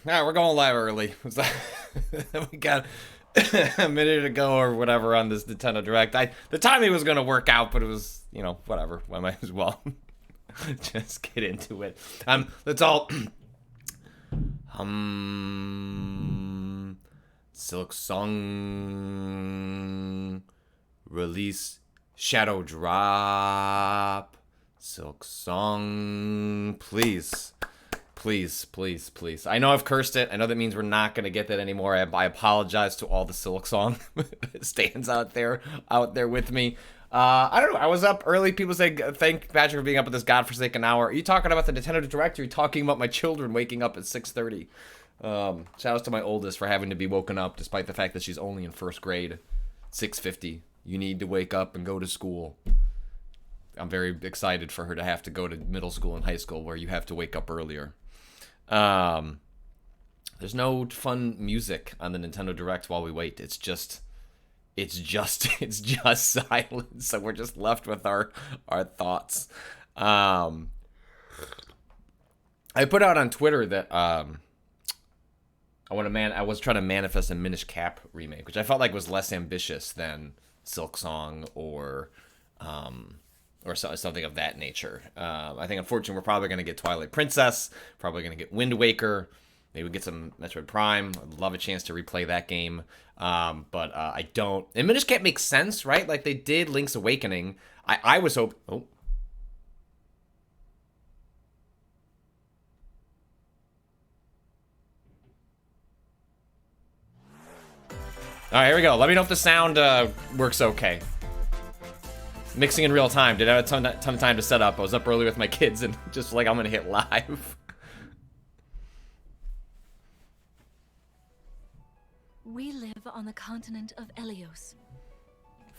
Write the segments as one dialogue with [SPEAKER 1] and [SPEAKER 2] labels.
[SPEAKER 1] We're going live early. We got a minute to go or whatever on this Nintendo Direct. The timing was going to work out, but it was, whatever. I might as well just get into it. Let's all... Silk Song release Shadow Drop. Silk Song, please. Please, please, please. I know I've cursed it. I know that means we're not going to get that anymore. I apologize to all the Silk Song stands out there with me. I don't know. I was up early. People say, thank Patrick for being up at this godforsaken hour. Are you talking about the Nintendo Direct, or are you talking about my children waking up at 6:30? Shout out to my oldest for having to be woken up, despite the fact that she's only in first grade. 6:50. You need to wake up and go to school. I'm very excited for her to have to go to middle school and high school where you have to wake up earlier. There's no fun music on the Nintendo Direct while we wait. It's just silence. So we're just left with our thoughts. I put out on Twitter that I was trying to manifest a Minish Cap remake, which I felt like was less ambitious than Silk Song or something of that nature. I think, unfortunately, we're probably going to get Twilight Princess, probably going to get Wind Waker, maybe get some Metroid Prime. I'd love a chance to replay that game, but I don't. And Minish Cap makes sense, right? Like, they did Link's Awakening. I was hoping... Oh. All right, here we go. Let me know if the sound works okay. Mixing in real time. Did I have a ton of time to set up. I was up early with my kids and just like, I'm gonna hit live.
[SPEAKER 2] We live on the continent of Elios.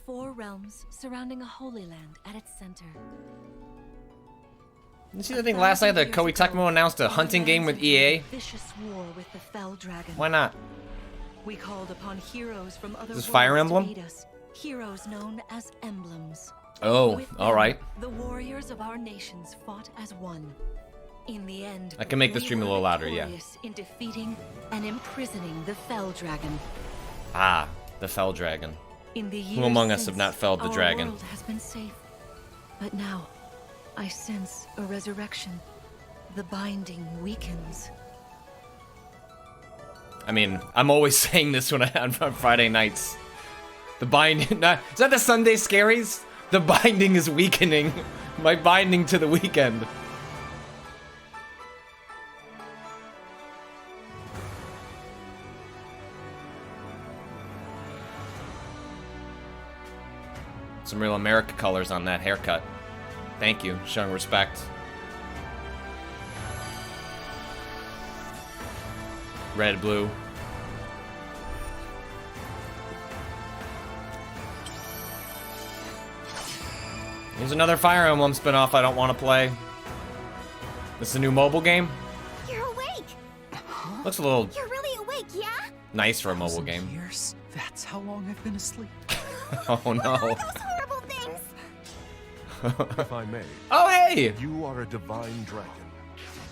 [SPEAKER 2] 4 realms surrounding a holy land at its center.
[SPEAKER 1] You see the thing last night that Koei Tecmo announced a hunting game with EA?
[SPEAKER 2] Vicious war with the fell dragon.
[SPEAKER 1] Why not?
[SPEAKER 2] We called upon heroes from other
[SPEAKER 1] Is this Fire
[SPEAKER 2] worlds to
[SPEAKER 1] Emblem?
[SPEAKER 2] aid us. Heroes known as emblems.
[SPEAKER 1] Oh,
[SPEAKER 2] With them,
[SPEAKER 1] alright.
[SPEAKER 2] The warriors of our nations fought as one. In the end,
[SPEAKER 1] I can make the stream a little louder, yeah.
[SPEAKER 2] in defeating and imprisoning the fell dragon.
[SPEAKER 1] Ah, the Fell Dragon.
[SPEAKER 2] In the
[SPEAKER 1] Who among us
[SPEAKER 2] years
[SPEAKER 1] have not felled the
[SPEAKER 2] since,
[SPEAKER 1] dragon?
[SPEAKER 2] Our world has been safe. But now, I sense a resurrection. The binding weakens.
[SPEAKER 1] I mean, I'm always saying this on Friday nights. The binding... is that the Sunday Scaries? The binding is weakening. My binding to the weekend. Some real America colors on that haircut. Thank you, showing respect. Red, blue. Here's another Fire Emblem spinoff I don't want to play. This is a new mobile game.
[SPEAKER 3] You're awake.
[SPEAKER 1] Looks a little
[SPEAKER 3] You're really awake, yeah?
[SPEAKER 1] nice for a mobile
[SPEAKER 4] 1,000
[SPEAKER 1] game.
[SPEAKER 4] Years? That's how long I've been asleep.
[SPEAKER 1] Oh no.
[SPEAKER 3] Those horrible things.
[SPEAKER 5] If I may,
[SPEAKER 1] Oh hey!
[SPEAKER 5] you are a divine dragon,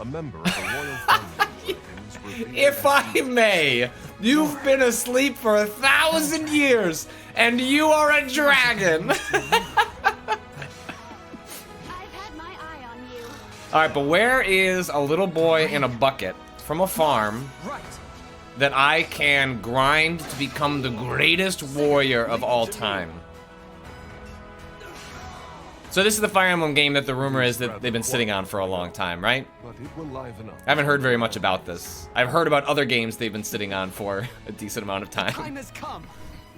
[SPEAKER 5] a member of the royal family of dragons revered
[SPEAKER 1] If
[SPEAKER 5] as
[SPEAKER 1] I may, you've been asleep for 1,000 years, and you are a dragon.
[SPEAKER 3] I've had my eye on you.
[SPEAKER 1] All right, but where is a little boy in a bucket from a farm
[SPEAKER 4] Right.
[SPEAKER 1] that I can grind to become the greatest warrior of all time? So this is the Fire Emblem game that the rumor is that they've been sitting on for a long time, right?
[SPEAKER 5] but it will liven up.
[SPEAKER 1] I haven't heard very much about this. I've heard about other games they've been sitting on for a decent amount of time.
[SPEAKER 4] Time has come.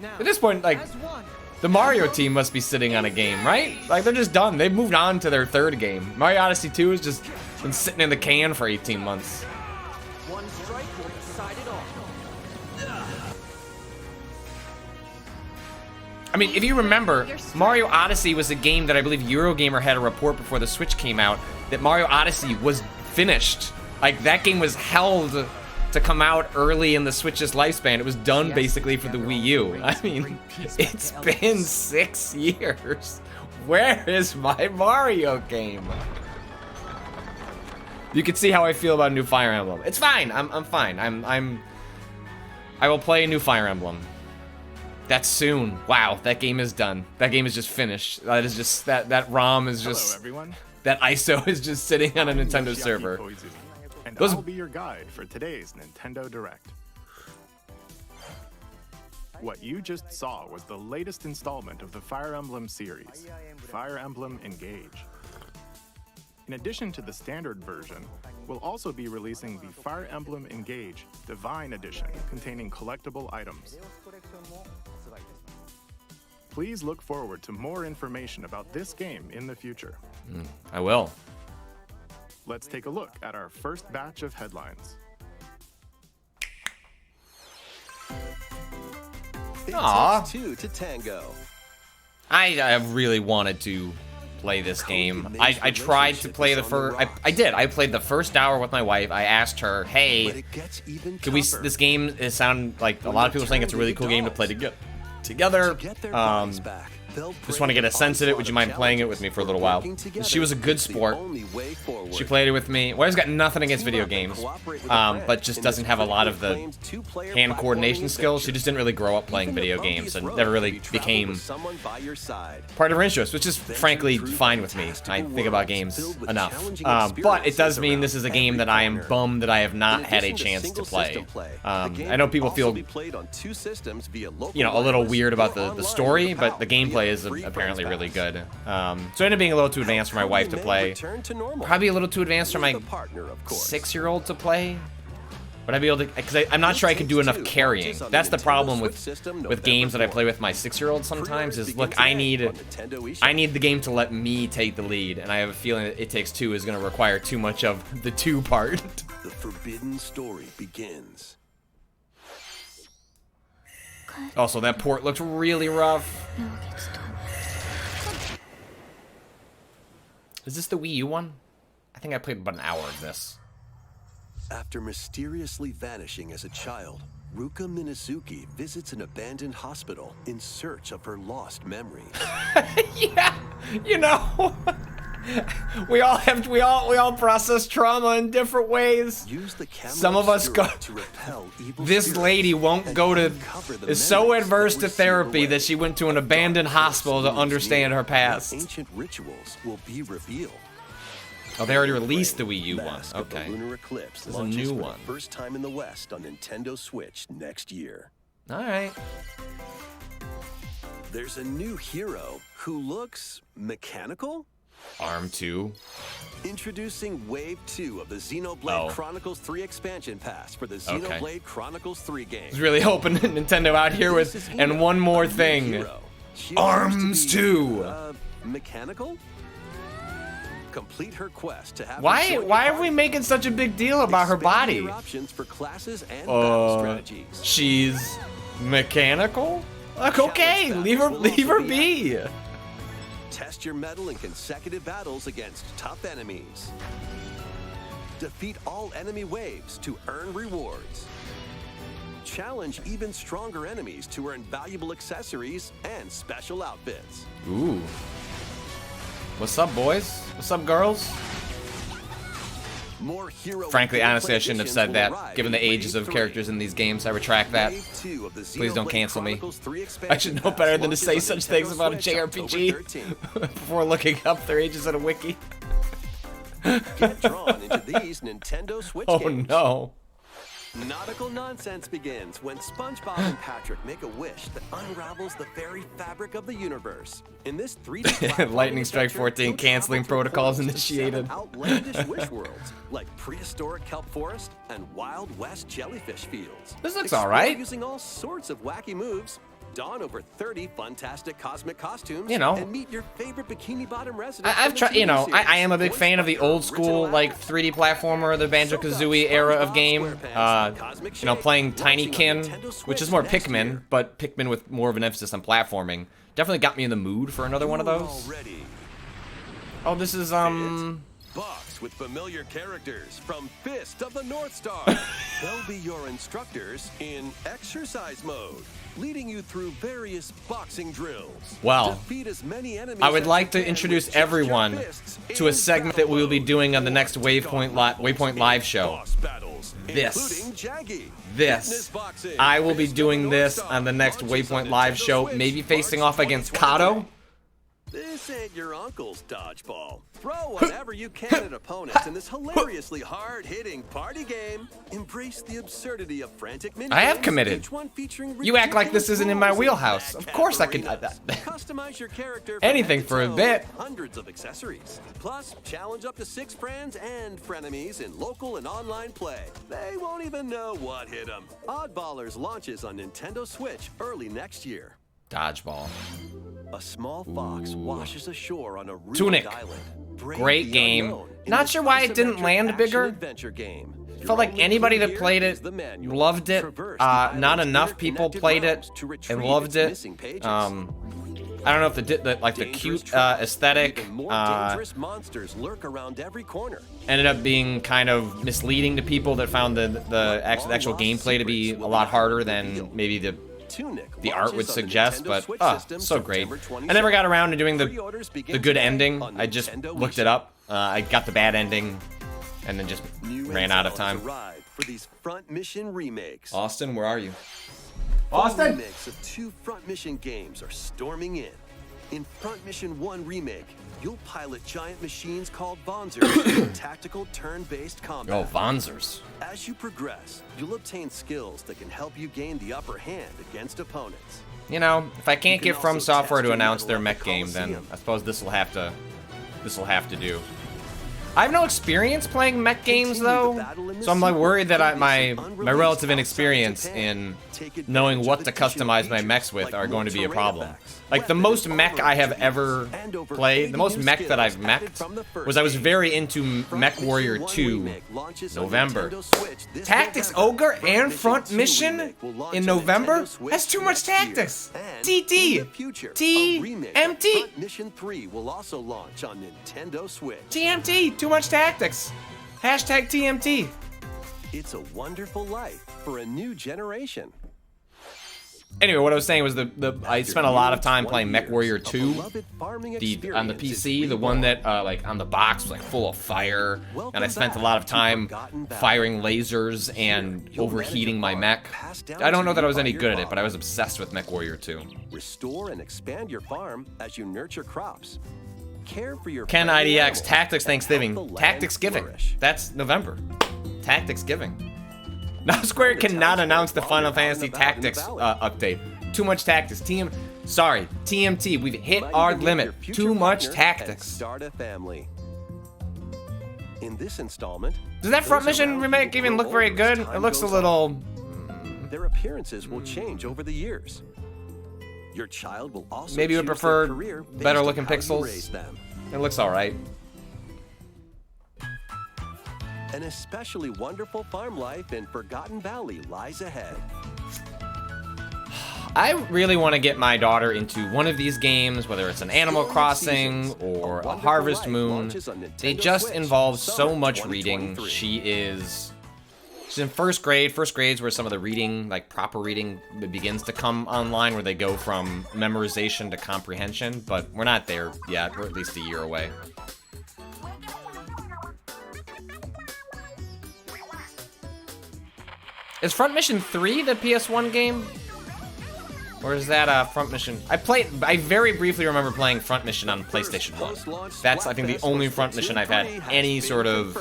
[SPEAKER 4] Now,
[SPEAKER 1] At this point, like,
[SPEAKER 4] as one.
[SPEAKER 1] the Mario team must be sitting on a game, right? Like, they're just done. They've moved on to their 3rd game. Mario Odyssey 2 has just been sitting in the can for 18 months.
[SPEAKER 4] One strike will decide it all.
[SPEAKER 1] I mean, if you remember, Mario Odyssey was a game that I believe Eurogamer had a report before the Switch came out that Mario Odyssey was finished. Like, that game was held to come out early in the Switch's lifespan. It was done basically for the Wii U. I mean, it's been 6 years. Where is my Mario game? You can see how I feel about a new Fire Emblem. It's fine. I'm fine. I will play a new Fire Emblem. That's soon. Wow, that game is done. That game is just finished. That is just that ROM is just.
[SPEAKER 6] Hello, everyone.
[SPEAKER 1] That ISO is just sitting on a Nintendo
[SPEAKER 6] Yoshiaki
[SPEAKER 1] server.
[SPEAKER 6] Koizumi, and
[SPEAKER 1] Those-
[SPEAKER 6] I'll be your guide for today's Nintendo Direct. What you just saw was the latest installment of the Fire Emblem series, Fire Emblem Engage. In addition to the standard version, we'll also be releasing the Fire Emblem Engage Divine Edition containing collectible items. Please look forward to more information about this game in the future.
[SPEAKER 1] I will.
[SPEAKER 6] Let's take a look at our first batch of headlines.
[SPEAKER 7] It
[SPEAKER 1] Aw.
[SPEAKER 7] takes two to tango.
[SPEAKER 1] I really wanted to play this game. I tried to play the first. I did. I played the first hour with my wife. I asked her,
[SPEAKER 7] But
[SPEAKER 1] "Hey,
[SPEAKER 7] it gets even
[SPEAKER 1] could we?
[SPEAKER 7] tougher.
[SPEAKER 1] This game is sound like a lot of people saying it's a really cool game to play together.
[SPEAKER 7] To get their bodies back, they'll
[SPEAKER 1] Just want to get a sense of it. Would you mind playing it with me for a little while?" She was a good sport. She played it with me. Wife's got nothing against video games, but just doesn't have a lot of the hand coordination skills. She just didn't really grow up playing video games and never really became part of her interest, which is frankly fine with me. I think about games enough. But it does mean this is a game that I am bummed that I have not had a chance to play. I know people feel, you know, a little weird about the story, but the gameplay is apparently really good. So it ended up being a little too advanced for my wife to play. Probably a little too advanced for my 6-year-old to play. Would I be able to? Because I'm not sure I could do enough carrying. That's the problem with games that I play with my 6-year-old sometimes. Is look, I need the game to let me take the lead, and I have a feeling that It Takes Two is going to require too much of the two part.
[SPEAKER 7] The forbidden story begins.
[SPEAKER 1] Also, that port looked really rough. Is this the Wii U one? I think I played about an hour of this.
[SPEAKER 7] After mysteriously vanishing as a child, Ruka Minazuki visits an abandoned hospital in search of her lost memories.
[SPEAKER 1] Yeah, you know, we all process trauma in different ways.
[SPEAKER 7] Use the
[SPEAKER 1] Some of us go.
[SPEAKER 7] to repel evil
[SPEAKER 1] This
[SPEAKER 7] spirits
[SPEAKER 1] lady won't
[SPEAKER 7] and
[SPEAKER 1] go to.
[SPEAKER 7] uncover the
[SPEAKER 1] Is so
[SPEAKER 7] memories
[SPEAKER 1] adverse
[SPEAKER 7] that
[SPEAKER 1] to
[SPEAKER 7] were sealed
[SPEAKER 1] therapy
[SPEAKER 7] away.
[SPEAKER 1] that she went to an abandoned hospital to understand her past.
[SPEAKER 7] Ancient rituals will be revealed.
[SPEAKER 1] Oh, they already released the Wii U one.
[SPEAKER 7] Mask of the
[SPEAKER 1] Okay.
[SPEAKER 7] Lunar Eclipse
[SPEAKER 1] This is a
[SPEAKER 7] launches
[SPEAKER 1] new
[SPEAKER 7] for
[SPEAKER 1] one.
[SPEAKER 7] the first time in the West on Nintendo Switch next year.
[SPEAKER 1] All right.
[SPEAKER 7] There's a new hero who looks mechanical.
[SPEAKER 1] Arm 2.
[SPEAKER 7] Introducing Wave 2 of the Xenoblade
[SPEAKER 1] Oh.
[SPEAKER 7] Chronicles 3 expansion pass for the
[SPEAKER 1] Okay.
[SPEAKER 7] Xenoblade Chronicles 3 game.
[SPEAKER 1] I was really hoping that Nintendo out here with.
[SPEAKER 7] This is
[SPEAKER 1] And one more
[SPEAKER 7] a new
[SPEAKER 1] thing.
[SPEAKER 7] hero. She
[SPEAKER 1] Arms
[SPEAKER 7] appears to be,
[SPEAKER 1] 2.
[SPEAKER 7] Mechanical? Complete her quest to have her
[SPEAKER 1] Why
[SPEAKER 7] join
[SPEAKER 1] are
[SPEAKER 7] your
[SPEAKER 1] we making such a big deal about her
[SPEAKER 7] Expand
[SPEAKER 1] body?
[SPEAKER 7] your options for classes and battle strategies.
[SPEAKER 1] She's mechanical? Like, okay,
[SPEAKER 7] Challenge
[SPEAKER 1] leave her
[SPEAKER 7] battles will also
[SPEAKER 1] be.
[SPEAKER 7] Test your mettle in consecutive battles against tough enemies. Defeat all enemy waves to earn rewards. Challenge even stronger enemies to earn valuable accessories and special outfits.
[SPEAKER 1] Ooh. What's up, boys? What's up, girls?
[SPEAKER 7] More hero
[SPEAKER 1] Frankly,
[SPEAKER 7] gameplay
[SPEAKER 1] honestly, I shouldn't have
[SPEAKER 7] additions
[SPEAKER 1] said
[SPEAKER 7] will
[SPEAKER 1] that.
[SPEAKER 7] arrive
[SPEAKER 1] Given the
[SPEAKER 7] in
[SPEAKER 1] ages
[SPEAKER 7] Wave
[SPEAKER 1] of
[SPEAKER 7] 3.
[SPEAKER 1] characters in these games, I retract that.
[SPEAKER 7] Wave 2 of the
[SPEAKER 1] Please don't
[SPEAKER 7] Xenoblade
[SPEAKER 1] cancel me.
[SPEAKER 7] Chronicles 3
[SPEAKER 1] I
[SPEAKER 7] expansion
[SPEAKER 1] should know
[SPEAKER 7] pass
[SPEAKER 1] better than to
[SPEAKER 7] launches
[SPEAKER 1] say
[SPEAKER 7] on
[SPEAKER 1] such
[SPEAKER 7] Nintendo
[SPEAKER 1] things about a
[SPEAKER 7] Switch
[SPEAKER 1] JRPG
[SPEAKER 7] October 13th.
[SPEAKER 1] before looking up their ages on a wiki.
[SPEAKER 7] Get drawn into these Nintendo Switch
[SPEAKER 1] Oh
[SPEAKER 7] games.
[SPEAKER 1] no.
[SPEAKER 7] Nautical nonsense begins when SpongeBob and Patrick make a wish that unravels the very fabric of the universe. In this 3D platforming
[SPEAKER 1] Lightning Strike
[SPEAKER 7] adventure,
[SPEAKER 1] 14
[SPEAKER 7] you'll
[SPEAKER 1] canceling
[SPEAKER 7] travel to
[SPEAKER 1] protocols
[SPEAKER 7] portals to 7
[SPEAKER 1] initiated.
[SPEAKER 7] outlandish wish worlds like prehistoric kelp forest and Wild West jellyfish fields.
[SPEAKER 1] This looks
[SPEAKER 7] Explore
[SPEAKER 1] alright.
[SPEAKER 7] Using all sorts of wacky moves. Don over 30 fantastic cosmic costumes,
[SPEAKER 1] You know.
[SPEAKER 7] and meet your favorite Bikini Bottom resident.
[SPEAKER 1] I've
[SPEAKER 7] from the
[SPEAKER 1] tried, you
[SPEAKER 7] TV
[SPEAKER 1] know,
[SPEAKER 7] series.
[SPEAKER 1] I am a big
[SPEAKER 7] Voiced
[SPEAKER 1] fan of
[SPEAKER 7] by
[SPEAKER 1] the old
[SPEAKER 7] original
[SPEAKER 1] school, like,
[SPEAKER 7] actor.
[SPEAKER 1] 3D platformer, the Banjo-Kazooie era of game. You know, playing Tinykin, which is more Pikmin, but Pikmin with more of an emphasis on platforming. Definitely got me in the mood for another one of those.
[SPEAKER 7] Already.
[SPEAKER 1] Oh, this is,
[SPEAKER 7] box with familiar characters from Fist of the North Star. They'll be your instructors in exercise mode, leading you through various boxing drills.
[SPEAKER 1] Well,
[SPEAKER 7] Defeat as many enemies
[SPEAKER 1] I would
[SPEAKER 7] as
[SPEAKER 1] like
[SPEAKER 7] you
[SPEAKER 1] to
[SPEAKER 7] can
[SPEAKER 1] introduce
[SPEAKER 7] with just your
[SPEAKER 1] everyone
[SPEAKER 7] fists
[SPEAKER 1] to a
[SPEAKER 7] in
[SPEAKER 1] segment
[SPEAKER 7] battle
[SPEAKER 1] that we will be
[SPEAKER 7] mode.
[SPEAKER 1] doing on the next Waypoint Live show.
[SPEAKER 7] Boss battles,
[SPEAKER 1] This.
[SPEAKER 7] including Jaggy,
[SPEAKER 1] This.
[SPEAKER 7] fitness boxing,
[SPEAKER 1] I will be
[SPEAKER 7] Fist of
[SPEAKER 1] doing
[SPEAKER 7] the
[SPEAKER 1] this
[SPEAKER 7] North
[SPEAKER 1] on the
[SPEAKER 7] Star,
[SPEAKER 1] next
[SPEAKER 7] launches on
[SPEAKER 1] Waypoint Live
[SPEAKER 7] Nintendo
[SPEAKER 1] show,
[SPEAKER 7] Switch,
[SPEAKER 1] maybe facing
[SPEAKER 7] March
[SPEAKER 1] off against
[SPEAKER 7] 2023.
[SPEAKER 1] Cado.
[SPEAKER 7] This ain't your uncle's dodgeball. Throw whatever you can at opponents in this hilariously hard-hitting party game. Embrace the absurdity of frantic mini
[SPEAKER 1] I have
[SPEAKER 7] games,
[SPEAKER 1] committed.
[SPEAKER 7] each one featuring
[SPEAKER 1] You act like this
[SPEAKER 7] ridiculous
[SPEAKER 1] isn't in my
[SPEAKER 7] rules and
[SPEAKER 1] wheelhouse. Of course I could do
[SPEAKER 7] arenas.
[SPEAKER 1] that.
[SPEAKER 7] Customize your character from
[SPEAKER 1] Anything
[SPEAKER 7] head to
[SPEAKER 1] for a
[SPEAKER 7] toe
[SPEAKER 1] bit.
[SPEAKER 7] with hundreds of accessories. Plus, challenge up to 6 friends and frenemies in local and online play. They won't even know what hit them. Oddballers launches on Nintendo Switch early next year.
[SPEAKER 1] Dodgeball.
[SPEAKER 7] A small fox washes ashore on a ruined
[SPEAKER 1] Tunic.
[SPEAKER 7] island. Brave
[SPEAKER 1] Great
[SPEAKER 7] the
[SPEAKER 1] game.
[SPEAKER 7] unknown in
[SPEAKER 1] Not
[SPEAKER 7] this
[SPEAKER 1] sure why it didn't
[SPEAKER 7] isometric
[SPEAKER 1] land bigger.
[SPEAKER 7] action-adventure game.
[SPEAKER 1] Felt like
[SPEAKER 7] Your only
[SPEAKER 1] anybody
[SPEAKER 7] clue
[SPEAKER 1] that
[SPEAKER 7] here
[SPEAKER 1] played
[SPEAKER 7] is
[SPEAKER 1] it
[SPEAKER 7] the manual.
[SPEAKER 1] loved it.
[SPEAKER 7] Traverse the
[SPEAKER 1] Not
[SPEAKER 7] island's
[SPEAKER 1] enough people
[SPEAKER 7] interconnected
[SPEAKER 1] played
[SPEAKER 7] realms
[SPEAKER 1] it
[SPEAKER 7] to
[SPEAKER 1] and
[SPEAKER 7] retrieve
[SPEAKER 1] loved
[SPEAKER 7] its
[SPEAKER 1] it.
[SPEAKER 7] missing pages.
[SPEAKER 1] I don't know if the
[SPEAKER 7] Dangerous
[SPEAKER 1] cute
[SPEAKER 7] traps,
[SPEAKER 1] aesthetic
[SPEAKER 7] even more dangerous monsters lurk around every corner.
[SPEAKER 1] ended up being kind of misleading to people that found the actual gameplay to be a lot harder than maybe
[SPEAKER 7] Tunic
[SPEAKER 1] the art would
[SPEAKER 7] launches on the
[SPEAKER 1] suggest,
[SPEAKER 7] Nintendo
[SPEAKER 1] but
[SPEAKER 7] Switch
[SPEAKER 1] so
[SPEAKER 7] system
[SPEAKER 1] great.
[SPEAKER 7] September
[SPEAKER 1] I never got around to doing
[SPEAKER 7] Pre-orders begin
[SPEAKER 1] the good
[SPEAKER 7] today
[SPEAKER 1] ending.
[SPEAKER 7] on
[SPEAKER 1] I just
[SPEAKER 7] Nintendo
[SPEAKER 1] looked
[SPEAKER 7] eShop.
[SPEAKER 1] it up. I got the bad ending, and then just
[SPEAKER 7] New
[SPEAKER 1] ran out of
[SPEAKER 7] intel
[SPEAKER 1] time.
[SPEAKER 7] has arrived for these front mission remakes.
[SPEAKER 1] Austin, where are you?
[SPEAKER 7] Austin! Remakes of 2 front mission games are storming in. In Front Mission 1 Remake, you'll pilot giant machines called Bonzers in tactical turn-based combat.
[SPEAKER 1] Oh, Vonzers.
[SPEAKER 7] As you progress, you'll obtain skills that can help you gain the upper hand against opponents.
[SPEAKER 1] You know, if I can't
[SPEAKER 7] You
[SPEAKER 1] get
[SPEAKER 7] can
[SPEAKER 1] From
[SPEAKER 7] also
[SPEAKER 1] Software
[SPEAKER 7] test
[SPEAKER 1] to
[SPEAKER 7] your
[SPEAKER 1] announce
[SPEAKER 7] metal
[SPEAKER 1] their
[SPEAKER 7] at
[SPEAKER 1] mech
[SPEAKER 7] the
[SPEAKER 1] game, then
[SPEAKER 7] Coliseum.
[SPEAKER 1] I suppose this will have to do. I have no experience playing mech games though, so I'm like worried that my relative inexperience in knowing what to customize my mechs with are going to be a problem. Like the most mech I have ever played, the most mech that I've meched was I was very into Mech Warrior 2 November. Tactics Ogre and Front Mission in November? That's too much tactics. TT. TMT.
[SPEAKER 7] Mission 3 will also launch on Nintendo Switch.
[SPEAKER 1] TMT. Too much tactics. Hashtag TMT.
[SPEAKER 7] It's a wonderful life for a new generation.
[SPEAKER 1] Anyway, what I was saying was I spent a lot of time playing Mech Warrior 2 on the PC, the one that like on the box was like full of fire, and I spent a lot of time firing lasers and overheating my mech. I don't know that I was any good at it, but I was obsessed with Mech Warrior 2.
[SPEAKER 7] Restore and expand your farm as you nurture crops. Care for your
[SPEAKER 1] Ken
[SPEAKER 7] friendly
[SPEAKER 1] IDX,
[SPEAKER 7] animals
[SPEAKER 1] Tactics
[SPEAKER 7] and help the
[SPEAKER 1] Thanksgiving,
[SPEAKER 7] land
[SPEAKER 1] Tactics Giving.
[SPEAKER 7] flourish.
[SPEAKER 1] That's November. Tactics Giving. Now Square cannot announce the Final Fantasy Tactics update. Too much tactics. Sorry, TMT. We've hit
[SPEAKER 7] Let
[SPEAKER 1] our
[SPEAKER 7] you get
[SPEAKER 1] limit.
[SPEAKER 7] your future
[SPEAKER 1] Too much
[SPEAKER 7] partner and
[SPEAKER 1] tactics.
[SPEAKER 7] Start a family. In this installment,
[SPEAKER 1] Does that Front
[SPEAKER 7] those
[SPEAKER 1] Mission
[SPEAKER 7] around
[SPEAKER 1] remake
[SPEAKER 7] you will
[SPEAKER 1] even
[SPEAKER 7] grow
[SPEAKER 1] look very
[SPEAKER 7] older as
[SPEAKER 1] good?
[SPEAKER 7] time
[SPEAKER 1] It looks a
[SPEAKER 7] goes
[SPEAKER 1] little.
[SPEAKER 7] on. Their appearances will change over the years. Your child will also
[SPEAKER 1] Maybe you would
[SPEAKER 7] choose their
[SPEAKER 1] prefer
[SPEAKER 7] career based
[SPEAKER 1] better
[SPEAKER 7] on
[SPEAKER 1] looking
[SPEAKER 7] how you
[SPEAKER 1] pixels.
[SPEAKER 7] raise them.
[SPEAKER 1] It looks all right.
[SPEAKER 7] An especially wonderful farm life in Forgotten Valley lies ahead.
[SPEAKER 1] I really want to get my daughter into one of these games, whether it's an Animal
[SPEAKER 7] Storm of
[SPEAKER 1] Crossing
[SPEAKER 7] Seasons,
[SPEAKER 1] or a
[SPEAKER 7] Wonderful
[SPEAKER 1] Harvest
[SPEAKER 7] Life
[SPEAKER 1] Moon.
[SPEAKER 7] launches on
[SPEAKER 1] They
[SPEAKER 7] Nintendo
[SPEAKER 1] just
[SPEAKER 7] Switch,
[SPEAKER 1] involve so
[SPEAKER 7] summer
[SPEAKER 1] much reading.
[SPEAKER 7] 2023.
[SPEAKER 1] She's in first grade. First grade's where some of the reading, like proper reading, begins to come online, where they go from memorization to comprehension. But we're not there yet. We're at least a year away. Is Front Mission 3 the PS1 game? Or is that Front Mission? I very briefly remember playing Front Mission on PlayStation 1. That's, I think, the only Front Mission I've had any sort of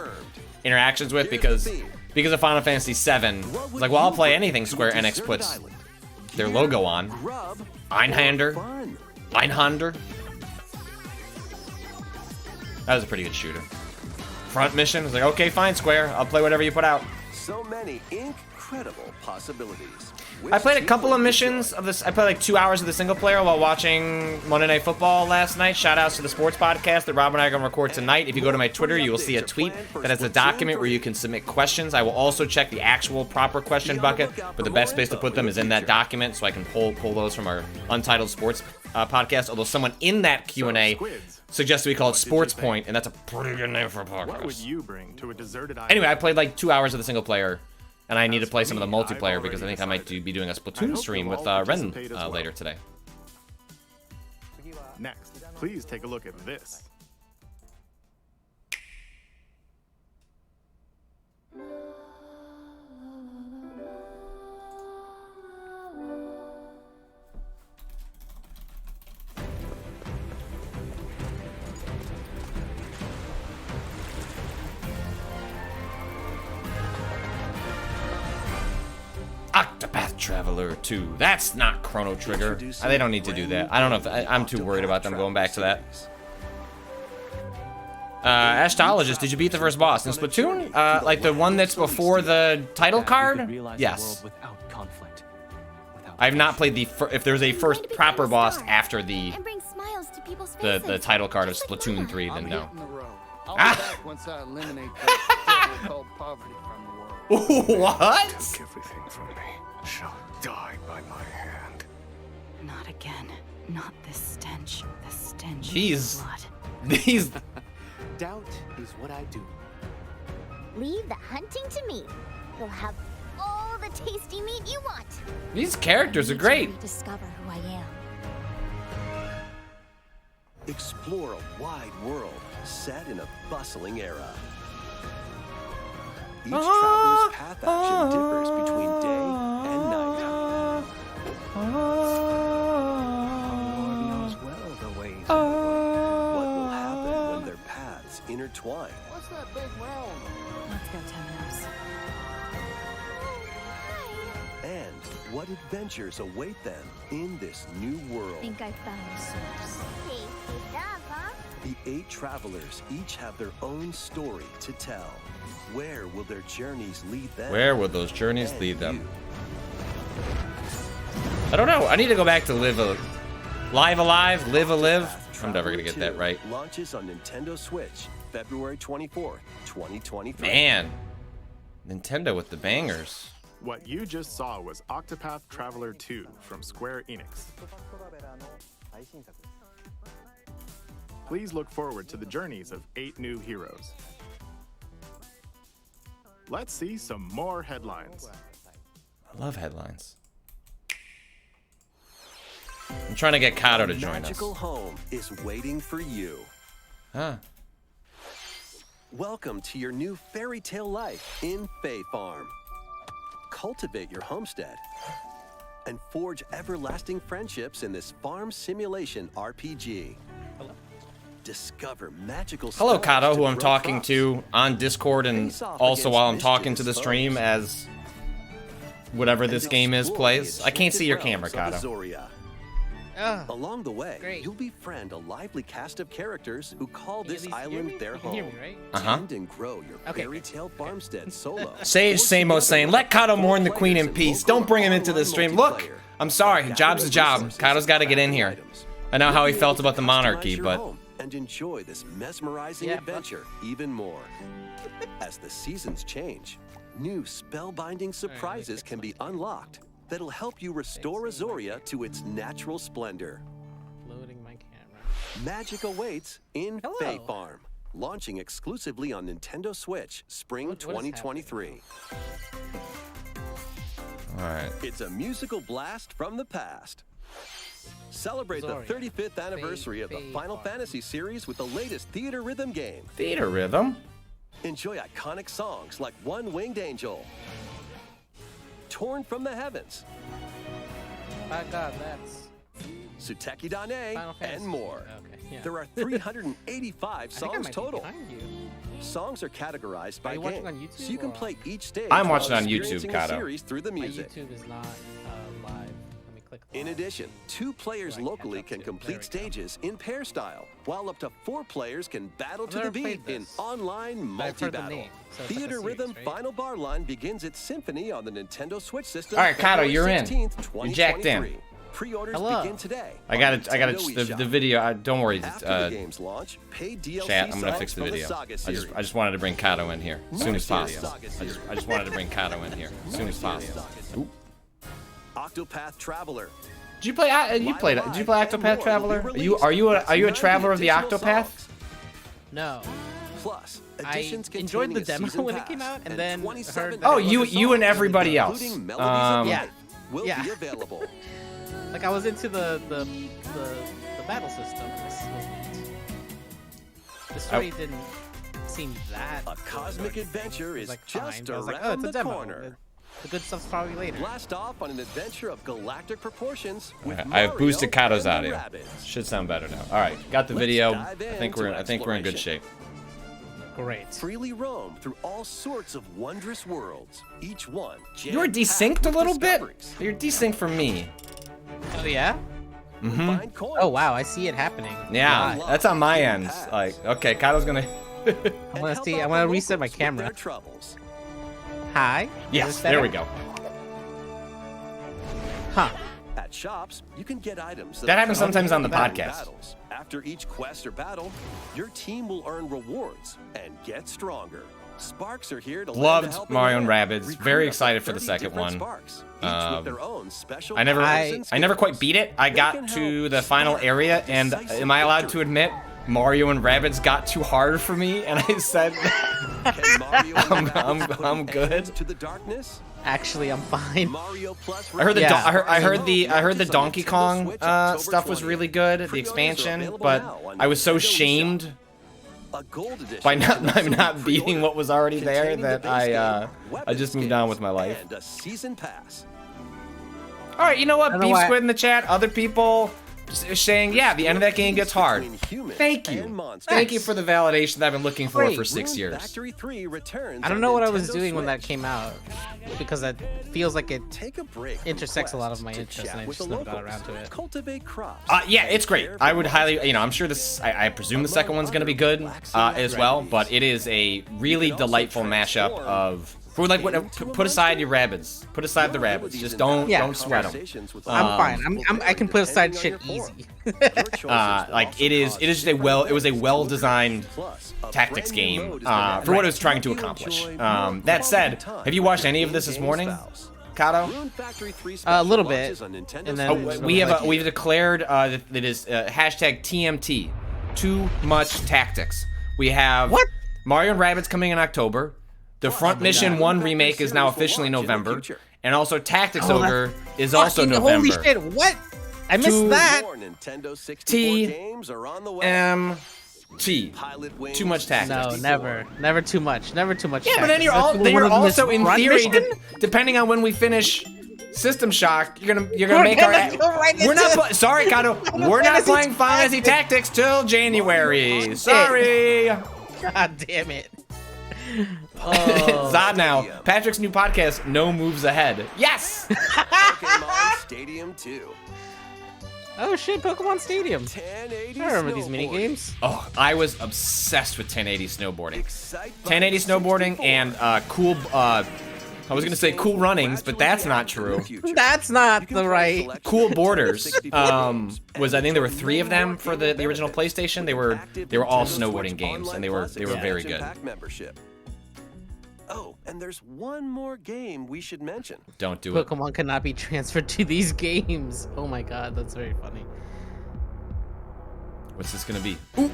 [SPEAKER 1] interactions with, because of Final Fantasy VII. It's like, well, I'll play anything Square Enix puts their logo on. Einhander. That was a pretty good shooter. Front Mission was like, okay, fine, Square. I'll play whatever you put out.
[SPEAKER 7] So many incredible possibilities.
[SPEAKER 1] I played a couple of missions of this. I played like 2 hours of the single player while watching Monday Night Football last night. Shout outs to the sports podcast that Rob and I are going to record tonight. If you go to my Twitter, you will see a tweet that has a document where you can submit questions. I will also check the actual proper question bucket, but the best place to put them is in that document, so I can pull those from our Untitled Sports podcast, although someone in that Q&A
[SPEAKER 6] Squids,
[SPEAKER 1] suggested we call it
[SPEAKER 6] what did you
[SPEAKER 1] Sports
[SPEAKER 6] think?
[SPEAKER 1] Point, and that's a pretty good name for a
[SPEAKER 6] what would
[SPEAKER 1] podcast.
[SPEAKER 6] you bring to a deserted island?
[SPEAKER 1] Anyway, I played like 2 hours of the single player, and I need to
[SPEAKER 6] As
[SPEAKER 1] play
[SPEAKER 6] for
[SPEAKER 1] some of the
[SPEAKER 6] me, I've
[SPEAKER 1] multiplayer because I
[SPEAKER 6] already
[SPEAKER 1] think I might
[SPEAKER 6] decided.
[SPEAKER 1] be doing a
[SPEAKER 6] I
[SPEAKER 1] Splatoon
[SPEAKER 6] hope
[SPEAKER 1] stream
[SPEAKER 6] you'll
[SPEAKER 1] with
[SPEAKER 6] all
[SPEAKER 1] Ren
[SPEAKER 6] participate as well.
[SPEAKER 1] later today.
[SPEAKER 6] Next, please take a look at this.
[SPEAKER 1] Octopath Traveler 2. That's not Chrono Trigger. They don't need to do that. I don't know if I'm too worried about them going back to that. Ashtologist, did you beat the first boss in Splatoon? Like the one that's before the title card? Yes.
[SPEAKER 4] Without conflict. Without
[SPEAKER 1] I have not played the if there's a first proper boss after the
[SPEAKER 3] And bring smiles to people's faces.
[SPEAKER 1] the title card of
[SPEAKER 3] Just like
[SPEAKER 1] Splatoon
[SPEAKER 3] Mama.
[SPEAKER 1] 3, then no.
[SPEAKER 8] I'll
[SPEAKER 1] Ah!
[SPEAKER 8] be back once I eliminate that devil called poverty from the world.
[SPEAKER 1] What?
[SPEAKER 5] Everything from me shall die by my hand.
[SPEAKER 2] Not again. Not this stench. The stench
[SPEAKER 1] Jeez.
[SPEAKER 2] of blood.
[SPEAKER 1] These
[SPEAKER 4] Doubt is what I do.
[SPEAKER 3] Leave the hunting to me. You'll have all the tasty meat you want.
[SPEAKER 1] these characters are great.
[SPEAKER 3] Discover who I am.
[SPEAKER 7] Explore a wide world set in a bustling era. Each traveler's path action differs between day and night.
[SPEAKER 8] Lord knows well the ways.
[SPEAKER 7] What will happen when their paths intertwine?
[SPEAKER 8] What's that big realm?
[SPEAKER 2] Let's go, Temenos.
[SPEAKER 7] And what adventures await them in this new world?
[SPEAKER 3] Think I found the source. Tasty stuff, huh?
[SPEAKER 7] The 8 travelers each have their own story to tell. Where will their journeys lead them?
[SPEAKER 1] Where will those journeys
[SPEAKER 7] and
[SPEAKER 1] lead them?
[SPEAKER 7] you?
[SPEAKER 1] I don't know. I need to go back to Live Alive, Live a Live.
[SPEAKER 7] Octopath
[SPEAKER 1] I'm never gonna
[SPEAKER 7] Traveler
[SPEAKER 1] get that
[SPEAKER 7] 2
[SPEAKER 1] right.
[SPEAKER 7] Launches on Nintendo Switch, February 24th, 2023.
[SPEAKER 1] Man, Nintendo with the bangers.
[SPEAKER 6] What you just saw was Octopath Traveler 2 from Square Enix. Please look forward to the journeys of 8 new heroes. Let's see some more headlines.
[SPEAKER 1] I love headlines. I'm trying to get Cado to join us.
[SPEAKER 7] Magical home is waiting for you.
[SPEAKER 1] Huh.
[SPEAKER 7] Welcome to your new fairy tale life in Fae Farm. Cultivate your homestead and forge everlasting friendships in this farm simulation RPG. Discover magical
[SPEAKER 1] Hello,
[SPEAKER 7] spells
[SPEAKER 1] Cado,
[SPEAKER 7] to
[SPEAKER 1] who I'm
[SPEAKER 7] grow
[SPEAKER 1] talking
[SPEAKER 7] crops.
[SPEAKER 1] to on Discord and
[SPEAKER 7] Face off
[SPEAKER 1] also
[SPEAKER 7] against
[SPEAKER 1] while I'm talking to the
[SPEAKER 7] mischievous
[SPEAKER 1] stream
[SPEAKER 7] foes.
[SPEAKER 1] as whatever this
[SPEAKER 7] And
[SPEAKER 1] game is
[SPEAKER 7] explore the
[SPEAKER 1] plays. I can't see your camera,
[SPEAKER 7] enchanted
[SPEAKER 1] Cado.
[SPEAKER 7] realms of Azoria.
[SPEAKER 9] Oh,
[SPEAKER 7] Along the way,
[SPEAKER 9] Great.
[SPEAKER 7] you'll befriend a lively cast of characters who call
[SPEAKER 9] can you
[SPEAKER 7] this
[SPEAKER 9] at least hear
[SPEAKER 7] island
[SPEAKER 9] me?
[SPEAKER 7] their
[SPEAKER 9] You can hear
[SPEAKER 7] home.
[SPEAKER 9] me, right?
[SPEAKER 1] Uh-huh.
[SPEAKER 7] Tend and grow your
[SPEAKER 9] Okay,
[SPEAKER 7] fairy
[SPEAKER 9] great.
[SPEAKER 7] tale farmstead solo.
[SPEAKER 1] Sage Samo saying, let Cado mourn the queen in peace. Don't bring him into the stream. Look, I'm sorry. Job's a job. Cado's got to get in here. I know how he felt about the monarchy, but
[SPEAKER 7] and enjoy this mesmerizing
[SPEAKER 9] Yeah,
[SPEAKER 7] adventure even more. As the seasons change, new spellbinding surprises can be unlocked that'll help you restore Azoria to its natural splendor.
[SPEAKER 9] Loading my camera.
[SPEAKER 7] Magic awaits in
[SPEAKER 9] Hello.
[SPEAKER 7] Fae Farm, launching exclusively on Nintendo Switch, spring
[SPEAKER 9] What is
[SPEAKER 7] 2023.
[SPEAKER 1] all right.
[SPEAKER 7] It's a musical blast from the past. Celebrate
[SPEAKER 9] Azoria.
[SPEAKER 7] the 35th anniversary of the
[SPEAKER 9] Fae
[SPEAKER 7] Final
[SPEAKER 9] Farm.
[SPEAKER 7] Fantasy series with the latest theater rhythm game.
[SPEAKER 1] Theater rhythm.
[SPEAKER 7] Enjoy iconic songs like One Winged Angel, Torn from the Heavens,
[SPEAKER 9] My God, that's
[SPEAKER 7] Suteki Dane,
[SPEAKER 9] Final Fantasy.
[SPEAKER 7] and more.
[SPEAKER 9] Okay, yeah.
[SPEAKER 7] There are 385
[SPEAKER 9] I think I
[SPEAKER 7] songs
[SPEAKER 9] might
[SPEAKER 7] total.
[SPEAKER 9] Be behind you.
[SPEAKER 7] Songs are categorized
[SPEAKER 9] Are
[SPEAKER 7] by
[SPEAKER 9] you watching
[SPEAKER 7] game,
[SPEAKER 9] on YouTube
[SPEAKER 7] so you can
[SPEAKER 9] or-
[SPEAKER 7] play each stage.
[SPEAKER 1] I'm
[SPEAKER 7] while
[SPEAKER 1] watching on YouTube,
[SPEAKER 7] experiencing the
[SPEAKER 1] Cado.
[SPEAKER 7] series through the
[SPEAKER 9] My
[SPEAKER 7] music.
[SPEAKER 9] YouTube is not live. Let me click.
[SPEAKER 7] In
[SPEAKER 9] live.
[SPEAKER 7] addition, 2 players
[SPEAKER 9] So I can
[SPEAKER 7] locally
[SPEAKER 9] catch up
[SPEAKER 7] can
[SPEAKER 9] to.
[SPEAKER 7] complete
[SPEAKER 9] There we go.
[SPEAKER 7] stages in pair style, while up to 4 players can battle to
[SPEAKER 9] I've
[SPEAKER 7] the
[SPEAKER 9] never
[SPEAKER 7] beat
[SPEAKER 9] played
[SPEAKER 7] in
[SPEAKER 9] this,
[SPEAKER 7] online
[SPEAKER 9] but I've heard the
[SPEAKER 7] multi-battle.
[SPEAKER 9] name, so it's like a
[SPEAKER 7] Theater
[SPEAKER 9] series,
[SPEAKER 7] Rhythm
[SPEAKER 9] right?
[SPEAKER 7] Final Bar Line begins its symphony on the Nintendo Switch system.
[SPEAKER 1] All right, Cado,
[SPEAKER 7] February
[SPEAKER 1] you're in.
[SPEAKER 7] 16th,
[SPEAKER 1] You're jacked in.
[SPEAKER 7] 2023. Pre-orders
[SPEAKER 9] Hello.
[SPEAKER 7] begin today.
[SPEAKER 1] I
[SPEAKER 7] on
[SPEAKER 1] got
[SPEAKER 7] Nintendo
[SPEAKER 1] the
[SPEAKER 7] eShop.
[SPEAKER 1] video. Don't worry,
[SPEAKER 7] After the game's launch, paid DLC
[SPEAKER 1] chat. I'm gonna
[SPEAKER 7] songs
[SPEAKER 1] fix the
[SPEAKER 7] from
[SPEAKER 1] video.
[SPEAKER 7] Saga
[SPEAKER 1] I
[SPEAKER 7] series.
[SPEAKER 1] just wanted to bring Cado in here as soon as
[SPEAKER 7] Saga
[SPEAKER 1] possible.
[SPEAKER 7] series.
[SPEAKER 1] I just wanted to bring Cado in here as soon as possible. Oop.
[SPEAKER 7] Octopath Traveler.
[SPEAKER 1] Did you play? Did you play Octopath Traveler? Are you a traveler of the Octopath?
[SPEAKER 9] No.
[SPEAKER 7] Plus,
[SPEAKER 9] I
[SPEAKER 7] editions
[SPEAKER 9] enjoyed the
[SPEAKER 7] containing a
[SPEAKER 9] demo
[SPEAKER 7] season
[SPEAKER 9] when it came
[SPEAKER 7] pass
[SPEAKER 9] out, and then
[SPEAKER 7] 27
[SPEAKER 9] heard.
[SPEAKER 1] Oh,
[SPEAKER 9] that it
[SPEAKER 1] you
[SPEAKER 9] wasn't
[SPEAKER 1] you and
[SPEAKER 9] sold.
[SPEAKER 1] everybody else.
[SPEAKER 7] including Melodies of
[SPEAKER 9] Yeah.
[SPEAKER 7] Life, will
[SPEAKER 9] Yeah.
[SPEAKER 7] be available.
[SPEAKER 9] Like I was into the battle system. This was neat. The story didn't seem that.
[SPEAKER 7] A cosmic adventure
[SPEAKER 9] It was
[SPEAKER 7] is
[SPEAKER 9] like
[SPEAKER 7] just
[SPEAKER 9] fine, but I was like,
[SPEAKER 7] around
[SPEAKER 9] oh, it's a
[SPEAKER 7] the
[SPEAKER 9] demo.
[SPEAKER 7] corner.
[SPEAKER 9] The good stuff's probably later.
[SPEAKER 7] Blast off on an adventure of galactic proportions with
[SPEAKER 1] I've
[SPEAKER 7] Mario
[SPEAKER 1] boosted Cado's
[SPEAKER 7] and the
[SPEAKER 1] audio.
[SPEAKER 7] Rabbids.
[SPEAKER 1] Should sound better now. All right, got the
[SPEAKER 7] Let's
[SPEAKER 1] video.
[SPEAKER 7] dive
[SPEAKER 1] I think we're in good
[SPEAKER 7] exploration.
[SPEAKER 1] shape.
[SPEAKER 9] Great.
[SPEAKER 7] Freely roam through all sorts of wondrous worlds, each one
[SPEAKER 1] You're
[SPEAKER 7] jam-packed
[SPEAKER 1] desynced a
[SPEAKER 7] with
[SPEAKER 1] little bit.
[SPEAKER 7] discoveries.
[SPEAKER 1] You're desynced from me.
[SPEAKER 9] Oh yeah.
[SPEAKER 1] Mm-hmm.
[SPEAKER 7] Find coins
[SPEAKER 9] Oh wow, I see it happening.
[SPEAKER 1] Yeah,
[SPEAKER 7] Live.
[SPEAKER 1] that's on my end.
[SPEAKER 7] Paths.
[SPEAKER 1] Like, okay, Cado's gonna.
[SPEAKER 9] I
[SPEAKER 7] and
[SPEAKER 9] want to
[SPEAKER 7] help
[SPEAKER 9] see.
[SPEAKER 7] out
[SPEAKER 9] I
[SPEAKER 7] the
[SPEAKER 9] want to reset my
[SPEAKER 7] locals with
[SPEAKER 9] camera.
[SPEAKER 7] their troubles.
[SPEAKER 9] Hi.
[SPEAKER 1] Yes,
[SPEAKER 9] Is this
[SPEAKER 1] there we
[SPEAKER 9] better?
[SPEAKER 1] go.
[SPEAKER 9] Huh.
[SPEAKER 7] At shops, you can get items
[SPEAKER 1] That happens
[SPEAKER 7] help
[SPEAKER 1] sometimes
[SPEAKER 7] you
[SPEAKER 1] on the
[SPEAKER 7] during
[SPEAKER 1] podcast.
[SPEAKER 7] battles. After each quest or battle, your team will earn rewards and get stronger. Sparks are here to lend a
[SPEAKER 1] Loved
[SPEAKER 7] helping
[SPEAKER 1] Mario and
[SPEAKER 7] hand.
[SPEAKER 1] Rabbids.
[SPEAKER 7] Recruit
[SPEAKER 1] Very
[SPEAKER 7] up to
[SPEAKER 1] excited for the
[SPEAKER 7] 30
[SPEAKER 1] second
[SPEAKER 7] different
[SPEAKER 1] one.
[SPEAKER 7] Sparks, each with their own special
[SPEAKER 1] I never
[SPEAKER 7] powers and
[SPEAKER 1] quite
[SPEAKER 7] skills.
[SPEAKER 1] beat it. I
[SPEAKER 7] They
[SPEAKER 1] got
[SPEAKER 7] can
[SPEAKER 1] to
[SPEAKER 7] help
[SPEAKER 1] the final
[SPEAKER 7] spark
[SPEAKER 1] area, and
[SPEAKER 7] decisive
[SPEAKER 1] am I allowed to
[SPEAKER 7] victory.
[SPEAKER 1] admit Mario and Rabbids got too hard for me? And I said,
[SPEAKER 7] Can Mario and Rabbids put
[SPEAKER 1] I'm
[SPEAKER 7] an
[SPEAKER 1] good.
[SPEAKER 7] end to the darkness?
[SPEAKER 9] Actually, I'm fine.
[SPEAKER 7] Mario Plus
[SPEAKER 1] I heard the
[SPEAKER 9] Yeah.
[SPEAKER 1] I heard the
[SPEAKER 7] Launches on
[SPEAKER 1] Donkey
[SPEAKER 7] Nintendo
[SPEAKER 1] Kong
[SPEAKER 7] Switch October
[SPEAKER 1] stuff was
[SPEAKER 7] 20th.
[SPEAKER 1] really good, the
[SPEAKER 7] Pre-orders are
[SPEAKER 1] expansion,
[SPEAKER 7] available
[SPEAKER 1] but
[SPEAKER 7] now on
[SPEAKER 1] I was so
[SPEAKER 7] Nintendo eShop.
[SPEAKER 1] shamed
[SPEAKER 7] A gold edition
[SPEAKER 1] by not
[SPEAKER 7] Nintendo
[SPEAKER 1] I'm not
[SPEAKER 7] Switch
[SPEAKER 1] beating
[SPEAKER 7] pre-order
[SPEAKER 1] what was already there
[SPEAKER 7] containing the
[SPEAKER 1] that
[SPEAKER 7] base
[SPEAKER 1] I
[SPEAKER 7] game,
[SPEAKER 1] just
[SPEAKER 7] weapon
[SPEAKER 1] moved on with
[SPEAKER 7] skins,
[SPEAKER 1] my life.
[SPEAKER 7] and a season pass.
[SPEAKER 1] All right, you know what?
[SPEAKER 9] don't know
[SPEAKER 1] Beef
[SPEAKER 9] why-
[SPEAKER 1] Squid in the chat. Other people saying, yeah, the end of that game gets hard.
[SPEAKER 7] Between humans
[SPEAKER 1] Thank
[SPEAKER 7] and
[SPEAKER 1] you.
[SPEAKER 7] monsters.
[SPEAKER 1] Thank you for the validation that I've been looking for
[SPEAKER 9] Great.
[SPEAKER 1] 6
[SPEAKER 7] Rune
[SPEAKER 1] years.
[SPEAKER 7] Factory 3 returns
[SPEAKER 9] I don't
[SPEAKER 7] on
[SPEAKER 9] know what I was
[SPEAKER 7] Nintendo
[SPEAKER 9] doing when that
[SPEAKER 7] Switch.
[SPEAKER 9] came out, because it feels like it
[SPEAKER 7] Take a break from
[SPEAKER 9] intersects a lot of
[SPEAKER 7] quests
[SPEAKER 9] my
[SPEAKER 7] to
[SPEAKER 9] interests,
[SPEAKER 7] chat
[SPEAKER 9] and I
[SPEAKER 7] with
[SPEAKER 9] just
[SPEAKER 7] the
[SPEAKER 9] never got
[SPEAKER 7] locals.
[SPEAKER 9] around to it.
[SPEAKER 7] Cultivate crops.
[SPEAKER 1] Yeah, it's great. I would highly, I'm sure this, I presume the second one's going to be good as well, but it is a really delightful mashup of, for like, put aside your rabbits. Put aside the rabbits. Just don't sweat them.
[SPEAKER 9] I'm fine. I can put aside shit easy.
[SPEAKER 1] Like it was a well-designed tactics game for what it was trying to accomplish. That said, have you watched any of this morning, Cado?
[SPEAKER 9] A little bit, and then
[SPEAKER 1] We've declared that it is hashtag TMT, too much tactics. We have
[SPEAKER 9] What?
[SPEAKER 1] Mario and Rabbids coming in October. The Front Mission 1 remake is now officially November, and also Tactics Ogre is also
[SPEAKER 9] fucking
[SPEAKER 1] November.
[SPEAKER 9] Holy shit! What? I missed
[SPEAKER 1] Two-
[SPEAKER 9] that.
[SPEAKER 7] More Nintendo 64
[SPEAKER 1] T-
[SPEAKER 7] games are on the way.
[SPEAKER 1] T.
[SPEAKER 7] Pilot Wings
[SPEAKER 1] Too much tactics.
[SPEAKER 9] No, never too much. Never too much.
[SPEAKER 1] Yeah, but then you're
[SPEAKER 9] tactics.
[SPEAKER 1] then
[SPEAKER 9] One
[SPEAKER 1] you're
[SPEAKER 9] of them is
[SPEAKER 1] also in
[SPEAKER 9] Front
[SPEAKER 1] theory,
[SPEAKER 9] Mission?
[SPEAKER 1] depending on when we finish System Shock, you're gonna
[SPEAKER 9] We're
[SPEAKER 1] make our.
[SPEAKER 9] gonna go right
[SPEAKER 1] We're
[SPEAKER 9] into-
[SPEAKER 1] not. Sorry, Cado. We're not
[SPEAKER 9] Fantasy
[SPEAKER 1] playing Final Fantasy Tactics till January. Sorry.
[SPEAKER 9] God damn it. Oh.
[SPEAKER 1] Zod now. Patrick's new podcast, No Moves Ahead. Yes.
[SPEAKER 7] Pokemon Stadium 2.
[SPEAKER 9] Oh shit, Pokemon Stadium.
[SPEAKER 7] 1080
[SPEAKER 9] I remember these mini
[SPEAKER 7] snowboarding.
[SPEAKER 9] games.
[SPEAKER 1] Oh, I was obsessed with 1080 snowboarding.
[SPEAKER 7] Excite
[SPEAKER 1] 1080 snowboarding
[SPEAKER 7] 64.
[SPEAKER 1] and cool. I was gonna say cool runnings, but that's not true.
[SPEAKER 9] That's not the right.
[SPEAKER 1] Cool Borders was, I think there were 3 of them for the original PlayStation. They were all snowboarding games, and they were very good.
[SPEAKER 7] Membership. Oh, and there's one more game we should mention.
[SPEAKER 1] Don't do it.
[SPEAKER 9] Pokemon cannot be transferred to these games. Oh my god, that's very funny.
[SPEAKER 1] What's this gonna be? Ooh.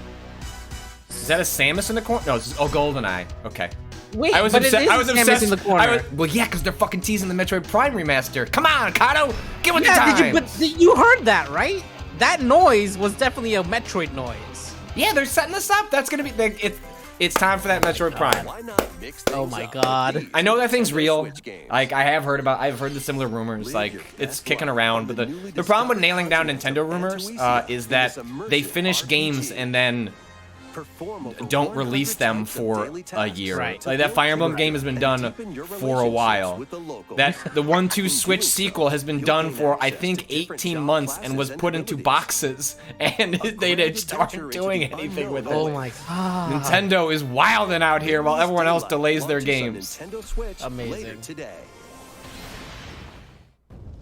[SPEAKER 1] Is that a Samus in the corner? No, this is GoldenEye. Okay.
[SPEAKER 9] Wait,
[SPEAKER 1] I was
[SPEAKER 9] but
[SPEAKER 1] obsessed.
[SPEAKER 9] it is
[SPEAKER 1] I was
[SPEAKER 9] Samus
[SPEAKER 1] obsessed.
[SPEAKER 9] in the corner.
[SPEAKER 1] Well, yeah, because they're fucking teasing the Metroid Prime remaster. Come on, Cado, get with the
[SPEAKER 9] Yeah,
[SPEAKER 1] times.
[SPEAKER 9] you heard that, right? That noise was definitely a Metroid noise.
[SPEAKER 1] Yeah, they're setting this up. That's gonna be. It's time for that Metroid Prime.
[SPEAKER 7] Why not mix things
[SPEAKER 9] Oh my
[SPEAKER 7] up
[SPEAKER 9] god.
[SPEAKER 7] with these
[SPEAKER 1] I know that thing's real.
[SPEAKER 7] Switch games?
[SPEAKER 1] Like I've heard the similar rumors. Like it's kicking around. But the problem with nailing down Nintendo rumors is that they finish games and then
[SPEAKER 7] Perform over
[SPEAKER 1] don't
[SPEAKER 7] 100
[SPEAKER 1] release them
[SPEAKER 7] times the
[SPEAKER 1] for
[SPEAKER 7] daily
[SPEAKER 1] a
[SPEAKER 7] tasks.
[SPEAKER 1] year.
[SPEAKER 9] Right.
[SPEAKER 1] Like that Fire Emblem game has been done
[SPEAKER 7] Deepen your
[SPEAKER 1] for a
[SPEAKER 7] relationships
[SPEAKER 1] while.
[SPEAKER 7] with the locals.
[SPEAKER 1] That the 1-2 Switch sequel has been done for I think 18 months and was put into boxes, and they just aren't doing anything with it.
[SPEAKER 9] Oh my god.
[SPEAKER 1] Nintendo is wilding out here while everyone else delays their
[SPEAKER 7] Launches on
[SPEAKER 1] games.
[SPEAKER 7] Nintendo Switch
[SPEAKER 9] Amazing.
[SPEAKER 7] later today.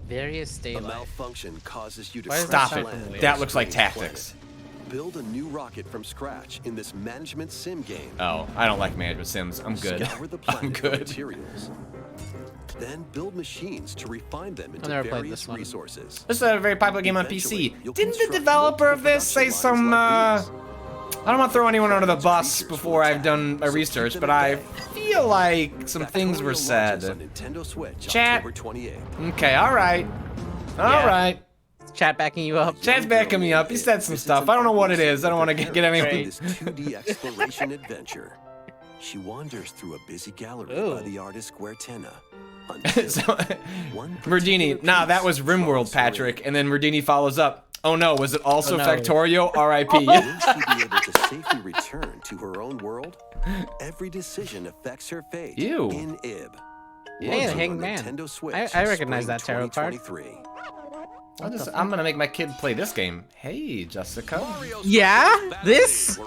[SPEAKER 9] Various
[SPEAKER 7] A
[SPEAKER 9] daylight.
[SPEAKER 7] malfunction causes you to
[SPEAKER 9] Why does
[SPEAKER 1] Stop
[SPEAKER 9] that
[SPEAKER 1] it.
[SPEAKER 9] sound familiar?
[SPEAKER 1] That looks like
[SPEAKER 7] Strange
[SPEAKER 1] tactics.
[SPEAKER 7] planet. Build a new rocket from scratch in this management sim game.
[SPEAKER 1] Oh, I don't like management sims. I'm good.
[SPEAKER 7] Scour the
[SPEAKER 1] I'm
[SPEAKER 7] planet for
[SPEAKER 1] good.
[SPEAKER 7] materials. then build machines to refine them into
[SPEAKER 9] never played
[SPEAKER 7] various
[SPEAKER 9] this one.
[SPEAKER 7] resources.
[SPEAKER 1] This is a very popular game on PC.
[SPEAKER 7] Eventually, you'll
[SPEAKER 1] Didn't the
[SPEAKER 7] construct
[SPEAKER 1] developer of
[SPEAKER 7] multiple
[SPEAKER 1] this say
[SPEAKER 7] production
[SPEAKER 1] some,
[SPEAKER 7] lines like these.
[SPEAKER 1] I don't want to throw anyone under the bus before I've done my research, but I feel like some things were said.
[SPEAKER 7] On Nintendo Switch,
[SPEAKER 1] Chat.
[SPEAKER 7] October 28th.
[SPEAKER 1] Okay, alright. Alright.
[SPEAKER 9] Chat backing you up.
[SPEAKER 1] Chat's backing me up. He said some stuff. I don't know what it is. I don't want to get anyone.
[SPEAKER 7] This 2D exploration adventure. She wanders through a busy gallery by the artist Guertena.
[SPEAKER 1] So, Merdini, nah, that was RimWorld, Patrick. And then Merdini follows up. Oh no, was it also Factorio? R.I.P.
[SPEAKER 7] Will she be able to safely return to her own world? Every decision affects her fate.
[SPEAKER 1] Ew.
[SPEAKER 7] In Ib.
[SPEAKER 9] Hey,
[SPEAKER 7] Launching
[SPEAKER 9] Hanged
[SPEAKER 7] on
[SPEAKER 9] Man.
[SPEAKER 7] Nintendo Switch,
[SPEAKER 9] I recognize
[SPEAKER 7] spring
[SPEAKER 9] that tarot card.
[SPEAKER 7] 2023.
[SPEAKER 1] I'm gonna make my kid play this game. Hey, Jessica.
[SPEAKER 9] Yeah? This?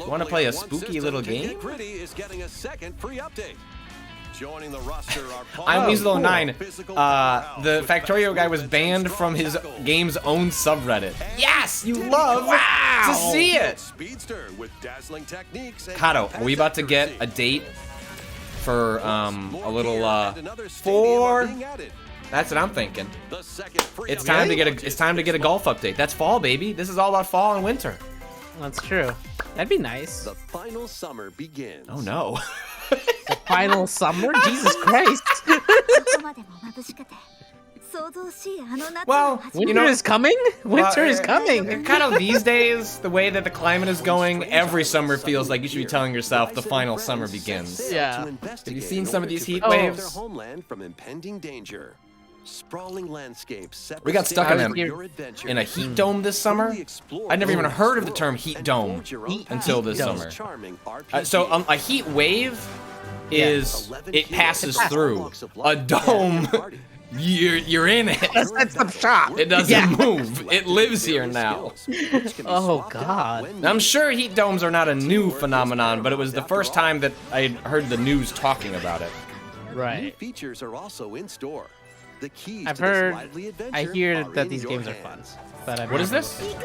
[SPEAKER 1] Wanna play a spooky little game?
[SPEAKER 7] Gritty is getting a second free update. Joining the roster are
[SPEAKER 1] I'm
[SPEAKER 7] Paul,
[SPEAKER 1] Weasel09.
[SPEAKER 7] physical
[SPEAKER 1] The
[SPEAKER 7] powerhouse with
[SPEAKER 1] Factorio guy was
[SPEAKER 7] defensive
[SPEAKER 1] banned
[SPEAKER 7] strong
[SPEAKER 1] from his
[SPEAKER 7] tackle.
[SPEAKER 1] game's own subreddit. Yes, you
[SPEAKER 7] Teddy
[SPEAKER 1] love
[SPEAKER 7] Cole.
[SPEAKER 1] to see it.
[SPEAKER 7] Speedster with dazzling techniques and
[SPEAKER 1] Cado, are we about to get a date for a little for? That's what I'm thinking. It's time to get a golf update. That's fall, baby. This is all about fall and winter.
[SPEAKER 9] That's true. That'd be nice.
[SPEAKER 7] The final summer begins.
[SPEAKER 1] Oh no.
[SPEAKER 9] The final summer? Jesus Christ.
[SPEAKER 1] Well,
[SPEAKER 9] Winter is coming? Winter is
[SPEAKER 1] Well,
[SPEAKER 9] coming.
[SPEAKER 1] Kind of these days, the way that the climate is going, every summer feels like you should be telling yourself the final summer begins.
[SPEAKER 9] Yeah.
[SPEAKER 1] Have you seen some of these heat
[SPEAKER 7] Their
[SPEAKER 1] waves?
[SPEAKER 7] homeland from impending danger. Sprawling landscapes set
[SPEAKER 1] We
[SPEAKER 7] the
[SPEAKER 1] got stuck
[SPEAKER 7] stage
[SPEAKER 1] in
[SPEAKER 7] for your adventure.
[SPEAKER 1] a heat dome this summer.
[SPEAKER 7] Fully explore
[SPEAKER 1] I'd never even
[SPEAKER 7] the
[SPEAKER 1] heard of the
[SPEAKER 7] world
[SPEAKER 1] term heat
[SPEAKER 7] and
[SPEAKER 1] dome
[SPEAKER 7] forge your own
[SPEAKER 1] until
[SPEAKER 7] path
[SPEAKER 1] this
[SPEAKER 7] in
[SPEAKER 1] summer.
[SPEAKER 7] charming RPG.
[SPEAKER 1] So a heat wave is
[SPEAKER 7] 11
[SPEAKER 1] it passes
[SPEAKER 7] heroes,
[SPEAKER 1] through.
[SPEAKER 7] walks of
[SPEAKER 1] A
[SPEAKER 7] life,
[SPEAKER 1] dome,
[SPEAKER 7] party.
[SPEAKER 1] you're in it.
[SPEAKER 9] That's the shop.
[SPEAKER 1] It doesn't move. It lives here now.
[SPEAKER 9] Oh, God.
[SPEAKER 1] I'm sure heat domes are not a new phenomenon, but it was the first time that I heard the news talking about it.
[SPEAKER 7] New
[SPEAKER 9] Right.
[SPEAKER 7] features are also in store. The keys
[SPEAKER 9] I've
[SPEAKER 7] to this
[SPEAKER 9] heard.
[SPEAKER 7] lively adventure
[SPEAKER 9] I hear
[SPEAKER 7] are
[SPEAKER 9] that
[SPEAKER 7] in
[SPEAKER 9] these
[SPEAKER 7] your
[SPEAKER 9] games are fun.
[SPEAKER 7] hands.
[SPEAKER 9] But I've
[SPEAKER 1] What is
[SPEAKER 9] never-
[SPEAKER 1] this?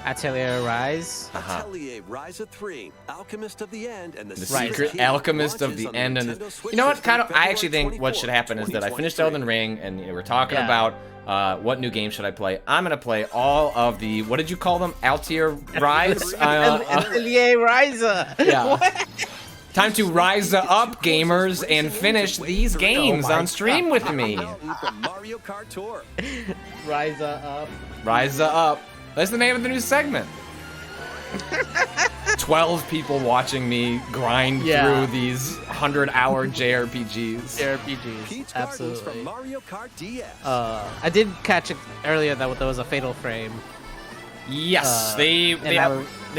[SPEAKER 9] Atelier Rise.
[SPEAKER 7] Atelier Rise of 3, Alchemist of the End, and the
[SPEAKER 1] The
[SPEAKER 7] Secret
[SPEAKER 1] secret
[SPEAKER 7] Key
[SPEAKER 1] alchemist of
[SPEAKER 7] launches
[SPEAKER 1] the
[SPEAKER 7] on
[SPEAKER 1] end. And
[SPEAKER 7] Nintendo Switch
[SPEAKER 1] you know what,
[SPEAKER 7] system
[SPEAKER 1] Cado? I
[SPEAKER 7] February
[SPEAKER 1] actually think what should happen is that I finished Elden Ring, and we're talking
[SPEAKER 9] Yeah.
[SPEAKER 1] about what new game should I play. I'm gonna play all of the, what did you call them? Altair Rise?
[SPEAKER 9] Atelier Rise.
[SPEAKER 1] Yeah. Time to rise up, gamers, and finish these games on stream with me.
[SPEAKER 7] From Mario Kart Tour.
[SPEAKER 9] Rise up.
[SPEAKER 1] Rise up. That's the name of the new segment. 12 people watching me grind
[SPEAKER 9] Yeah.
[SPEAKER 1] through these 100-hour JRPGs.
[SPEAKER 9] JRPGs.
[SPEAKER 7] Peach Gardens from
[SPEAKER 9] Absolutely.
[SPEAKER 7] Mario Kart DS.
[SPEAKER 9] I did catch it earlier that there was a Fatal Frame.
[SPEAKER 1] Yes, they've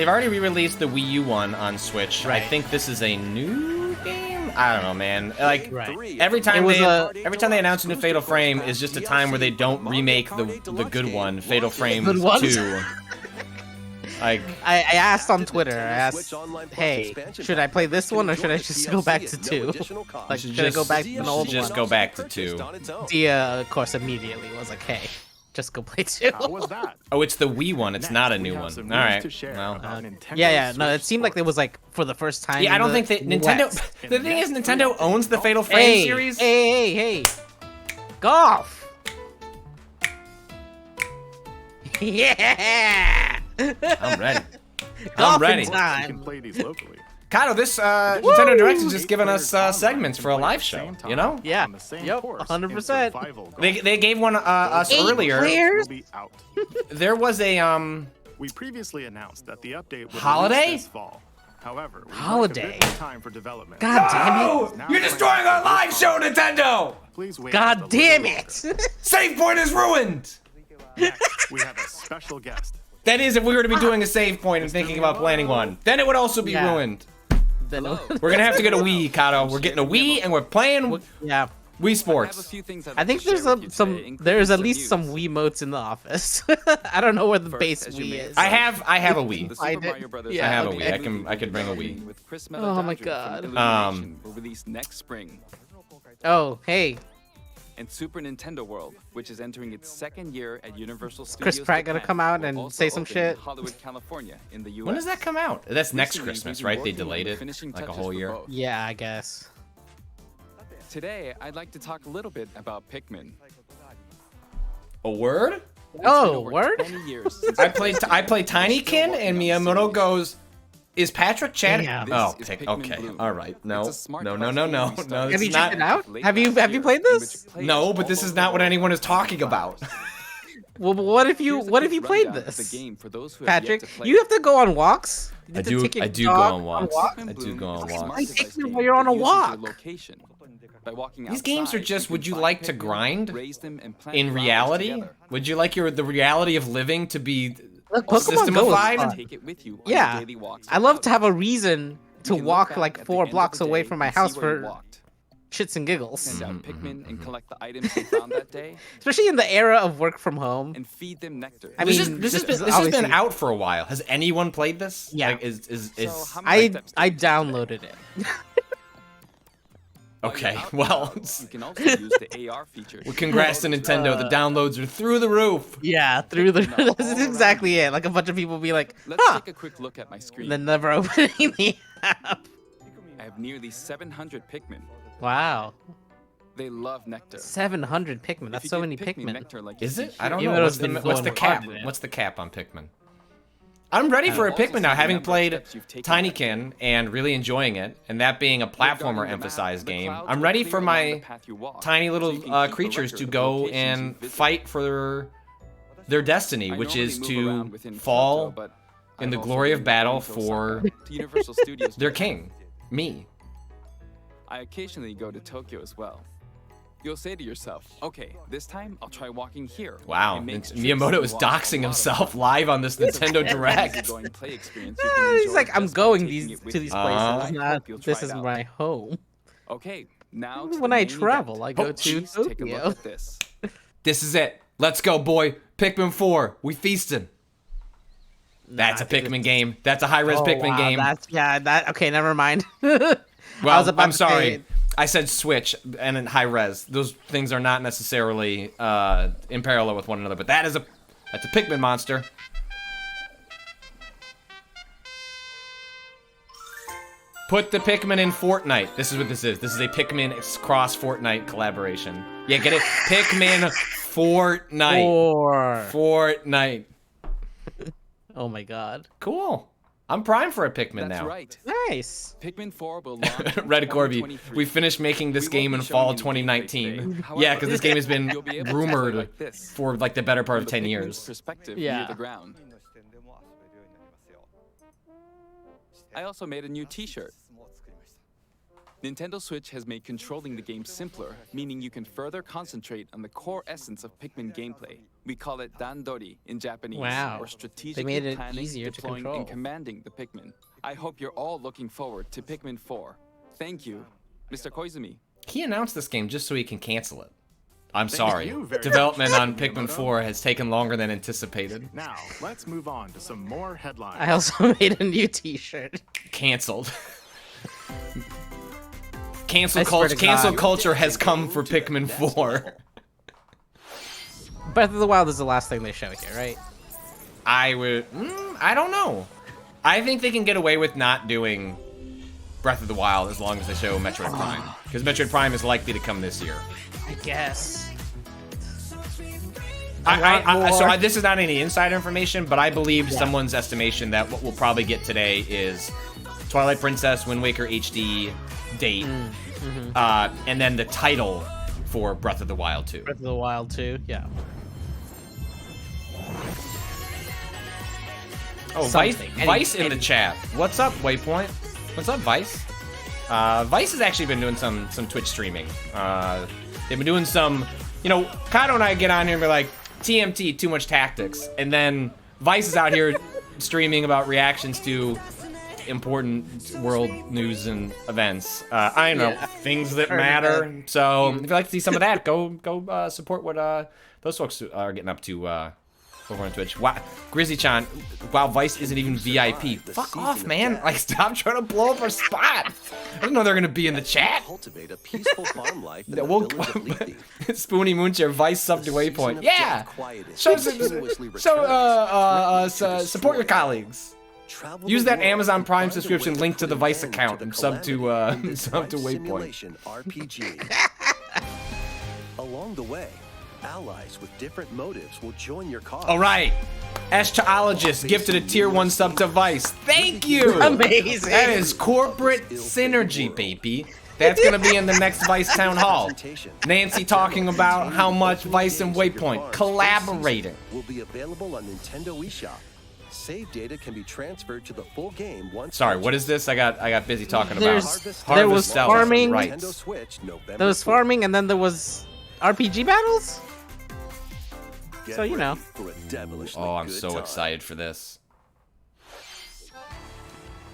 [SPEAKER 1] already re-released the Wii U one on Switch. I
[SPEAKER 9] Right.
[SPEAKER 1] think this is a new game. I don't know, man. Like
[SPEAKER 9] Right.
[SPEAKER 1] every time
[SPEAKER 9] It was
[SPEAKER 1] every time they announce a new Fatal Frame is just a time where they don't remake the good one, Fatal Frame
[SPEAKER 9] Good one?
[SPEAKER 1] 2. Like
[SPEAKER 9] I asked on Twitter. I asked, hey, should I play this one or should I just go back to 2? Like, should I go back to an old
[SPEAKER 1] just
[SPEAKER 9] one?
[SPEAKER 1] go back to 2.
[SPEAKER 9] Dia, of course, immediately was like, hey, just go play 2.
[SPEAKER 6] How was that?
[SPEAKER 1] Oh, it's the Wii one. It's not a new
[SPEAKER 6] We have
[SPEAKER 1] one.
[SPEAKER 6] some
[SPEAKER 1] All
[SPEAKER 6] news
[SPEAKER 1] right.
[SPEAKER 6] to share
[SPEAKER 1] Well,
[SPEAKER 6] about Nintendo
[SPEAKER 9] Yeah, no, it
[SPEAKER 6] Switch
[SPEAKER 9] seemed like it
[SPEAKER 6] Sports.
[SPEAKER 9] was like for the first time.
[SPEAKER 1] yeah, I
[SPEAKER 9] in
[SPEAKER 1] don't
[SPEAKER 9] the
[SPEAKER 1] think that Nintendo.
[SPEAKER 9] West.
[SPEAKER 1] The thing is, Nintendo owns the Fatal Frame
[SPEAKER 9] Hey,
[SPEAKER 1] series.
[SPEAKER 9] hey, golf. Yeah.
[SPEAKER 1] I'm ready.
[SPEAKER 9] Golf
[SPEAKER 1] I'm ready.
[SPEAKER 6] You
[SPEAKER 9] time.
[SPEAKER 6] can play these locally.
[SPEAKER 1] Cado, this Nintendo Direct has just given us segments for a live show. You know,
[SPEAKER 9] Yeah.
[SPEAKER 6] On the same
[SPEAKER 9] Yep,
[SPEAKER 6] course in
[SPEAKER 9] 100%.
[SPEAKER 6] survival golf.
[SPEAKER 1] they gave one us
[SPEAKER 9] 8
[SPEAKER 1] earlier.
[SPEAKER 9] players?
[SPEAKER 6] Will be out.
[SPEAKER 1] There was a
[SPEAKER 6] We previously announced that the update would
[SPEAKER 1] Holiday?
[SPEAKER 6] release this fall. However, we
[SPEAKER 9] Holiday?
[SPEAKER 6] took a bit more time for development.
[SPEAKER 9] God damn it.
[SPEAKER 1] Oh, you're destroying our live show, Nintendo!
[SPEAKER 6] Please wait
[SPEAKER 9] God
[SPEAKER 6] just a
[SPEAKER 9] damn
[SPEAKER 6] little
[SPEAKER 9] it.
[SPEAKER 1] Save point is ruined.
[SPEAKER 6] Next, we have a special guest.
[SPEAKER 1] That is, if we were to be doing a save point and thinking about planning one, then it would also be
[SPEAKER 9] Yeah.
[SPEAKER 1] ruined.
[SPEAKER 9] Then-
[SPEAKER 1] We're gonna have to get a Wii, Cado. We're getting a Wii, and we're playing
[SPEAKER 9] yeah.
[SPEAKER 1] Wii Sports.
[SPEAKER 9] I think there's there's at least some Wiimotes in the office. I don't know where the base Wii is.
[SPEAKER 1] I have a Wii.
[SPEAKER 9] Find it.
[SPEAKER 1] I have a
[SPEAKER 9] okay.
[SPEAKER 1] Wii. I could bring a Wii.
[SPEAKER 9] Oh my God.
[SPEAKER 10] Will release next spring.
[SPEAKER 9] Oh, hey.
[SPEAKER 10] And Super Nintendo World, which is entering its second year at Universal Studios.
[SPEAKER 9] Chris Pratt gonna
[SPEAKER 10] Japan,
[SPEAKER 9] come out
[SPEAKER 10] will
[SPEAKER 9] and
[SPEAKER 10] also
[SPEAKER 9] say some
[SPEAKER 10] open
[SPEAKER 9] shit?
[SPEAKER 10] in Hollywood, California, in the U.S.
[SPEAKER 1] When does that come out? That's next
[SPEAKER 10] Recently,
[SPEAKER 1] Christmas,
[SPEAKER 10] we've been
[SPEAKER 1] right? They
[SPEAKER 10] working on
[SPEAKER 1] delayed
[SPEAKER 10] the
[SPEAKER 1] it
[SPEAKER 10] finishing
[SPEAKER 1] like a
[SPEAKER 10] touches
[SPEAKER 1] whole
[SPEAKER 10] for
[SPEAKER 1] year.
[SPEAKER 10] both.
[SPEAKER 9] Yeah, I guess.
[SPEAKER 10] Today, I'd like to talk a little bit about Pikmin.
[SPEAKER 1] A word?
[SPEAKER 10] It's been
[SPEAKER 9] Oh,
[SPEAKER 10] over
[SPEAKER 9] word?
[SPEAKER 10] 20 years since
[SPEAKER 1] I play Tinykin, and Miyamoto goes, "Is Patrick chatting?"
[SPEAKER 9] Damn.
[SPEAKER 1] Oh,
[SPEAKER 10] This is Pikmin
[SPEAKER 1] okay,
[SPEAKER 10] Bloom.
[SPEAKER 1] all right. No,
[SPEAKER 10] It's a smart
[SPEAKER 1] no.
[SPEAKER 10] quest game we
[SPEAKER 1] No,
[SPEAKER 10] started
[SPEAKER 1] it's
[SPEAKER 9] Have you
[SPEAKER 1] not.
[SPEAKER 9] checked it out?
[SPEAKER 10] late
[SPEAKER 9] Have you
[SPEAKER 10] last year,
[SPEAKER 9] played
[SPEAKER 10] in which
[SPEAKER 9] this?
[SPEAKER 10] players
[SPEAKER 1] No, but this
[SPEAKER 10] all
[SPEAKER 1] is
[SPEAKER 10] over
[SPEAKER 1] not
[SPEAKER 10] the
[SPEAKER 1] what
[SPEAKER 10] world
[SPEAKER 1] anyone is
[SPEAKER 10] can
[SPEAKER 1] talking
[SPEAKER 10] find
[SPEAKER 1] about.
[SPEAKER 9] Well, but what if you
[SPEAKER 10] Here's a
[SPEAKER 9] what if
[SPEAKER 10] quick
[SPEAKER 9] you played
[SPEAKER 10] rundown of
[SPEAKER 9] this?
[SPEAKER 10] the game for those who have yet
[SPEAKER 9] Patrick,
[SPEAKER 10] to play
[SPEAKER 9] you have to go on walks. You
[SPEAKER 1] I
[SPEAKER 9] have to
[SPEAKER 1] do.
[SPEAKER 9] take your
[SPEAKER 1] I do go
[SPEAKER 9] dog
[SPEAKER 1] on walks.
[SPEAKER 10] Pikmin
[SPEAKER 1] I do
[SPEAKER 10] Bloom
[SPEAKER 1] go on
[SPEAKER 10] is a
[SPEAKER 1] walks.
[SPEAKER 10] smart
[SPEAKER 9] Why
[SPEAKER 10] device
[SPEAKER 9] take me
[SPEAKER 10] game
[SPEAKER 9] while you're on
[SPEAKER 10] that
[SPEAKER 9] a
[SPEAKER 10] uses your
[SPEAKER 9] walk?
[SPEAKER 10] location. By walking
[SPEAKER 1] These games are
[SPEAKER 10] outside,
[SPEAKER 1] just,
[SPEAKER 10] you
[SPEAKER 1] would
[SPEAKER 10] can
[SPEAKER 1] you
[SPEAKER 10] find
[SPEAKER 1] like to
[SPEAKER 10] Pikmin,
[SPEAKER 1] grind
[SPEAKER 10] raise them, and plant
[SPEAKER 1] in
[SPEAKER 10] flowers
[SPEAKER 1] reality?
[SPEAKER 10] together.
[SPEAKER 1] Would you like the reality of living to be
[SPEAKER 9] Look, Pokemon Go is
[SPEAKER 1] systemified?
[SPEAKER 9] fun.
[SPEAKER 10] Take it with you on
[SPEAKER 9] Yeah,
[SPEAKER 10] your daily walks
[SPEAKER 9] I love
[SPEAKER 10] without
[SPEAKER 9] to have
[SPEAKER 10] it.
[SPEAKER 9] a reason to
[SPEAKER 10] You can look
[SPEAKER 9] walk
[SPEAKER 10] back
[SPEAKER 9] like
[SPEAKER 10] at the
[SPEAKER 9] 4
[SPEAKER 10] end of
[SPEAKER 9] blocks
[SPEAKER 10] the
[SPEAKER 9] away
[SPEAKER 10] day
[SPEAKER 9] from my
[SPEAKER 10] and see
[SPEAKER 9] house
[SPEAKER 10] where you
[SPEAKER 9] for
[SPEAKER 10] walked.
[SPEAKER 9] shits and giggles.
[SPEAKER 10] Send out Pikmin and collect the items you found that day
[SPEAKER 9] Especially in the era of work from home.
[SPEAKER 10] and feed them nectar.
[SPEAKER 9] I
[SPEAKER 1] This
[SPEAKER 9] mean,
[SPEAKER 1] has been
[SPEAKER 9] obviously-
[SPEAKER 1] out for a while. Has anyone played this?
[SPEAKER 9] Yeah.
[SPEAKER 1] Like, is
[SPEAKER 10] So how many steps
[SPEAKER 9] I
[SPEAKER 10] did you take
[SPEAKER 9] downloaded it.
[SPEAKER 10] While you're
[SPEAKER 1] okay?
[SPEAKER 10] out and
[SPEAKER 1] Well,
[SPEAKER 10] about, you can also use the AR feature.
[SPEAKER 1] well, congrats to Nintendo. The downloads are through the roof.
[SPEAKER 9] Yeah, through the.
[SPEAKER 10] No,
[SPEAKER 9] This is
[SPEAKER 10] all
[SPEAKER 9] exactly it. Like a bunch of people be like,
[SPEAKER 10] Let's
[SPEAKER 9] huh,
[SPEAKER 10] take a quick look at my screen.
[SPEAKER 9] and then never opening the app.
[SPEAKER 10] I have nearly 700 Pikmin.
[SPEAKER 9] Wow,
[SPEAKER 10] They love nectar.
[SPEAKER 9] 700 Pikmin.
[SPEAKER 10] If
[SPEAKER 9] That's
[SPEAKER 10] you
[SPEAKER 9] so
[SPEAKER 10] give
[SPEAKER 9] many Pikmin.
[SPEAKER 10] nectar like you
[SPEAKER 1] Is
[SPEAKER 10] see
[SPEAKER 1] it? I
[SPEAKER 10] here,
[SPEAKER 1] don't
[SPEAKER 9] Even
[SPEAKER 1] know.
[SPEAKER 9] though
[SPEAKER 1] What's
[SPEAKER 9] it's been
[SPEAKER 1] what's the
[SPEAKER 9] going
[SPEAKER 1] cap?
[SPEAKER 9] hard, man.
[SPEAKER 1] What's the cap on Pikmin? I'm ready for a
[SPEAKER 10] Also
[SPEAKER 1] Pikmin now,
[SPEAKER 10] see the
[SPEAKER 1] having
[SPEAKER 10] number of
[SPEAKER 1] played
[SPEAKER 10] steps you've taken that day.
[SPEAKER 1] Tinykin and really enjoying it, and that being a
[SPEAKER 10] Regarding
[SPEAKER 1] platformer
[SPEAKER 10] the map,
[SPEAKER 1] emphasized
[SPEAKER 10] the
[SPEAKER 1] game.
[SPEAKER 10] clouds
[SPEAKER 1] I'm
[SPEAKER 10] will
[SPEAKER 1] ready
[SPEAKER 10] clear
[SPEAKER 1] for
[SPEAKER 10] along the
[SPEAKER 1] my
[SPEAKER 10] path you walk,
[SPEAKER 1] tiny
[SPEAKER 10] so
[SPEAKER 1] little
[SPEAKER 10] you can keep a
[SPEAKER 1] creatures
[SPEAKER 10] record
[SPEAKER 1] to
[SPEAKER 10] of
[SPEAKER 1] go
[SPEAKER 10] locations
[SPEAKER 1] and
[SPEAKER 10] you visit.
[SPEAKER 1] fight for their destiny,
[SPEAKER 10] I
[SPEAKER 1] which
[SPEAKER 10] normally
[SPEAKER 1] is
[SPEAKER 10] move
[SPEAKER 1] to
[SPEAKER 10] around within
[SPEAKER 1] fall
[SPEAKER 10] Kyoto, but
[SPEAKER 1] in
[SPEAKER 10] I've
[SPEAKER 1] the
[SPEAKER 10] also
[SPEAKER 1] glory of
[SPEAKER 10] moved
[SPEAKER 1] battle
[SPEAKER 10] from
[SPEAKER 1] for
[SPEAKER 10] Osaka to Universal Studios
[SPEAKER 1] their
[SPEAKER 10] Japan.
[SPEAKER 1] king, me.
[SPEAKER 10] I occasionally go to Tokyo as well. You'll say to yourself, okay, this time I'll try walking here.
[SPEAKER 1] Wow,
[SPEAKER 10] It makes
[SPEAKER 1] Miyamoto
[SPEAKER 10] trips
[SPEAKER 1] is
[SPEAKER 10] to walk
[SPEAKER 1] doxing
[SPEAKER 10] a lot
[SPEAKER 1] himself
[SPEAKER 10] of
[SPEAKER 1] live on this Nintendo
[SPEAKER 10] It's a
[SPEAKER 1] Direct.
[SPEAKER 10] easygoing play experience you can
[SPEAKER 9] He's
[SPEAKER 10] enjoy
[SPEAKER 9] like, I'm
[SPEAKER 10] just by
[SPEAKER 9] going
[SPEAKER 10] taking
[SPEAKER 9] these
[SPEAKER 10] it with
[SPEAKER 9] to
[SPEAKER 10] you.
[SPEAKER 9] these
[SPEAKER 1] Uh-huh.
[SPEAKER 9] places.
[SPEAKER 10] I
[SPEAKER 9] Not
[SPEAKER 10] hope you'll
[SPEAKER 9] this
[SPEAKER 10] try
[SPEAKER 9] is
[SPEAKER 10] it out.
[SPEAKER 9] my home.
[SPEAKER 10] Okay, now to
[SPEAKER 9] When
[SPEAKER 10] the
[SPEAKER 9] I
[SPEAKER 10] main
[SPEAKER 9] travel,
[SPEAKER 10] event.
[SPEAKER 9] I go to
[SPEAKER 10] Please take a look
[SPEAKER 9] Tokyo.
[SPEAKER 10] at this.
[SPEAKER 1] This is it. Let's go, boy. Pikmin 4. We feasting. That's
[SPEAKER 9] Nah,
[SPEAKER 1] a Pikmin game. That's a high-res
[SPEAKER 9] Oh,
[SPEAKER 1] Pikmin
[SPEAKER 9] wow,
[SPEAKER 1] game.
[SPEAKER 9] that okay, never mind.
[SPEAKER 1] Well,
[SPEAKER 9] about
[SPEAKER 1] I'm
[SPEAKER 9] to
[SPEAKER 1] sorry.
[SPEAKER 9] say-
[SPEAKER 1] I said Switch and then high-res. Those things are not necessarily in parallel with one another, but that's a Pikmin monster. Put the Pikmin in Fortnite. This is what this is. This is a Pikmin cross Fortnite collaboration. Yeah, get it? Pikmin Fortnite. Fortnite.
[SPEAKER 9] Oh my god.
[SPEAKER 1] Cool. I'm primed for a Pikmin
[SPEAKER 10] That's
[SPEAKER 1] now.
[SPEAKER 10] right.
[SPEAKER 9] Nice.
[SPEAKER 10] Pikmin 4 will launch in
[SPEAKER 1] Red Corby,
[SPEAKER 10] 2023.
[SPEAKER 1] we finished making this
[SPEAKER 10] We won't
[SPEAKER 1] game
[SPEAKER 10] be
[SPEAKER 1] in
[SPEAKER 10] showing
[SPEAKER 1] fall
[SPEAKER 10] any gameplay
[SPEAKER 1] 2019.
[SPEAKER 10] today.
[SPEAKER 1] Yeah, because this game has been
[SPEAKER 10] You'll be able to play
[SPEAKER 1] rumored
[SPEAKER 10] like this.
[SPEAKER 1] for like the better part of
[SPEAKER 10] From
[SPEAKER 1] 10
[SPEAKER 10] the Pikmin's
[SPEAKER 1] years.
[SPEAKER 10] perspective
[SPEAKER 9] Yeah.
[SPEAKER 10] near the ground. I also made a new t-shirt. Nintendo Switch has made controlling the game simpler, meaning you can further concentrate on the core essence of Pikmin gameplay. We call it dandori in Japanese,
[SPEAKER 9] Wow.
[SPEAKER 10] or strategically
[SPEAKER 9] made it
[SPEAKER 10] planning,
[SPEAKER 9] easier to
[SPEAKER 10] deploying,
[SPEAKER 9] control.
[SPEAKER 10] and commanding the Pikmin. I hope you're all looking forward to Pikmin 4. Thank you, Mr. Koizumi.
[SPEAKER 1] He announced this game just so he can cancel it. I'm
[SPEAKER 6] Thank
[SPEAKER 1] sorry.
[SPEAKER 6] you very
[SPEAKER 1] Development
[SPEAKER 6] much,
[SPEAKER 1] on Pikmin
[SPEAKER 6] Miyamoto.
[SPEAKER 1] 4 has taken longer than anticipated.
[SPEAKER 6] Now, let's move on to some more headlines.
[SPEAKER 9] I also made a new t-shirt.
[SPEAKER 1] Canceled.
[SPEAKER 9] I swear to
[SPEAKER 1] Cancel
[SPEAKER 9] God.
[SPEAKER 1] culture has come for Pikmin 4.
[SPEAKER 9] Breath of the Wild is the last thing they show here, right?
[SPEAKER 1] I don't know. I think they can get away with not doing Breath of the Wild as long as they show Metroid Prime. Because Metroid Prime is likely to come this year.
[SPEAKER 9] I guess.
[SPEAKER 1] This is not any insider information, but I believe someone's estimation that what we'll probably get today is Twilight Princess, Wind Waker HD date, and then the title for Breath of the Wild 2.
[SPEAKER 9] Breath of the Wild 2, yeah.
[SPEAKER 1] Oh,
[SPEAKER 9] Something.
[SPEAKER 1] Vice in the chat. What's up, Waypoint? What's up, Vice? Vice has actually been doing some Twitch streaming. They've been doing some, Cado and I get on here and be like, TMT, too much tactics. And then Vice is out here streaming about reactions to important world news and events. I don't know, things that matter. So if you'd like to see some of that, go support what those folks are getting up to over on Twitch. Wow, Grizzly-chan, wow, Vice isn't even VIP. Fuck off, man. Like, stop trying to blow up our spot. I didn't know they're gonna be in the chat.
[SPEAKER 7] Cultivate a peaceful farm life in the
[SPEAKER 1] We'll-
[SPEAKER 7] village of Leafy.
[SPEAKER 1] Spoony Moonchair, Vice sub to
[SPEAKER 7] Season
[SPEAKER 1] Waypoint.
[SPEAKER 7] of
[SPEAKER 1] Yeah.
[SPEAKER 7] death quiet is
[SPEAKER 1] Show,
[SPEAKER 7] continuously
[SPEAKER 1] support your
[SPEAKER 7] returning to
[SPEAKER 1] colleagues.
[SPEAKER 7] Travel
[SPEAKER 1] Use
[SPEAKER 7] the
[SPEAKER 1] that
[SPEAKER 7] world
[SPEAKER 1] Amazon
[SPEAKER 7] and
[SPEAKER 1] Prime
[SPEAKER 7] find a
[SPEAKER 1] subscription
[SPEAKER 7] way
[SPEAKER 1] linked to
[SPEAKER 7] put
[SPEAKER 1] the
[SPEAKER 7] an
[SPEAKER 1] Vice
[SPEAKER 7] end
[SPEAKER 1] account
[SPEAKER 7] the
[SPEAKER 1] and sub to
[SPEAKER 7] calamity in this
[SPEAKER 1] sub to
[SPEAKER 7] life
[SPEAKER 1] Waypoint.
[SPEAKER 7] simulation RPG. Along the way, allies with different motives will join your cause.
[SPEAKER 1] All right. Eschatologist gifted a tier 1 sub to Vice. Thank you.
[SPEAKER 9] Amazing.
[SPEAKER 1] That is corporate synergy, baby. That's gonna be in the next Vice Town Hall. Nancy talking about how much Vice and Waypoint collaborating.
[SPEAKER 7] Will be available on Nintendo eShop. Save data can be transferred to the full game once.
[SPEAKER 1] Sorry, what is this? I got busy talking about.
[SPEAKER 9] There was farming.
[SPEAKER 1] Right.
[SPEAKER 7] Nintendo Switch, November
[SPEAKER 9] There was
[SPEAKER 7] 4th.
[SPEAKER 9] farming, and then there was RPG battles.
[SPEAKER 7] Get
[SPEAKER 9] So, you know.
[SPEAKER 7] ready for a devilishly
[SPEAKER 1] Oh, I'm
[SPEAKER 7] good
[SPEAKER 1] so
[SPEAKER 7] time.
[SPEAKER 1] excited for this.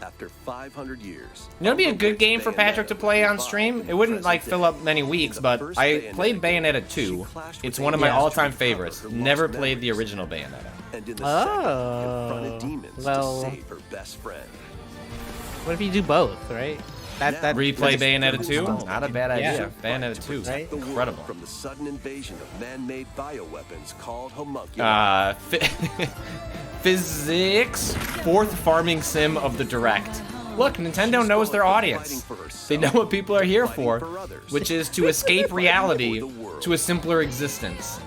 [SPEAKER 7] After 500 years.
[SPEAKER 1] You know, it'd be a good game for Patrick to play on stream. It wouldn't like fill up many weeks, but I played Bayonetta 2. It's one of my all-time favorites. Never played the original Bayonetta.
[SPEAKER 7] And in the
[SPEAKER 9] Oh,
[SPEAKER 7] second, confronted demons
[SPEAKER 9] well.
[SPEAKER 7] to save her best friend.
[SPEAKER 9] What if you do both, right? That
[SPEAKER 1] Replay
[SPEAKER 9] that's-
[SPEAKER 1] Bayonetta 2? Not a bad idea.
[SPEAKER 9] Yeah.
[SPEAKER 1] Bayonetta 2.
[SPEAKER 9] Right?
[SPEAKER 7] The world
[SPEAKER 1] Incredible.
[SPEAKER 7] from the sudden invasion of man-made bioweapons called homunculi.
[SPEAKER 1] Physics, 4th farming sim of the Direct. Look, Nintendo knows their audience. They know what people are here for, which is to escape reality to a simpler existence.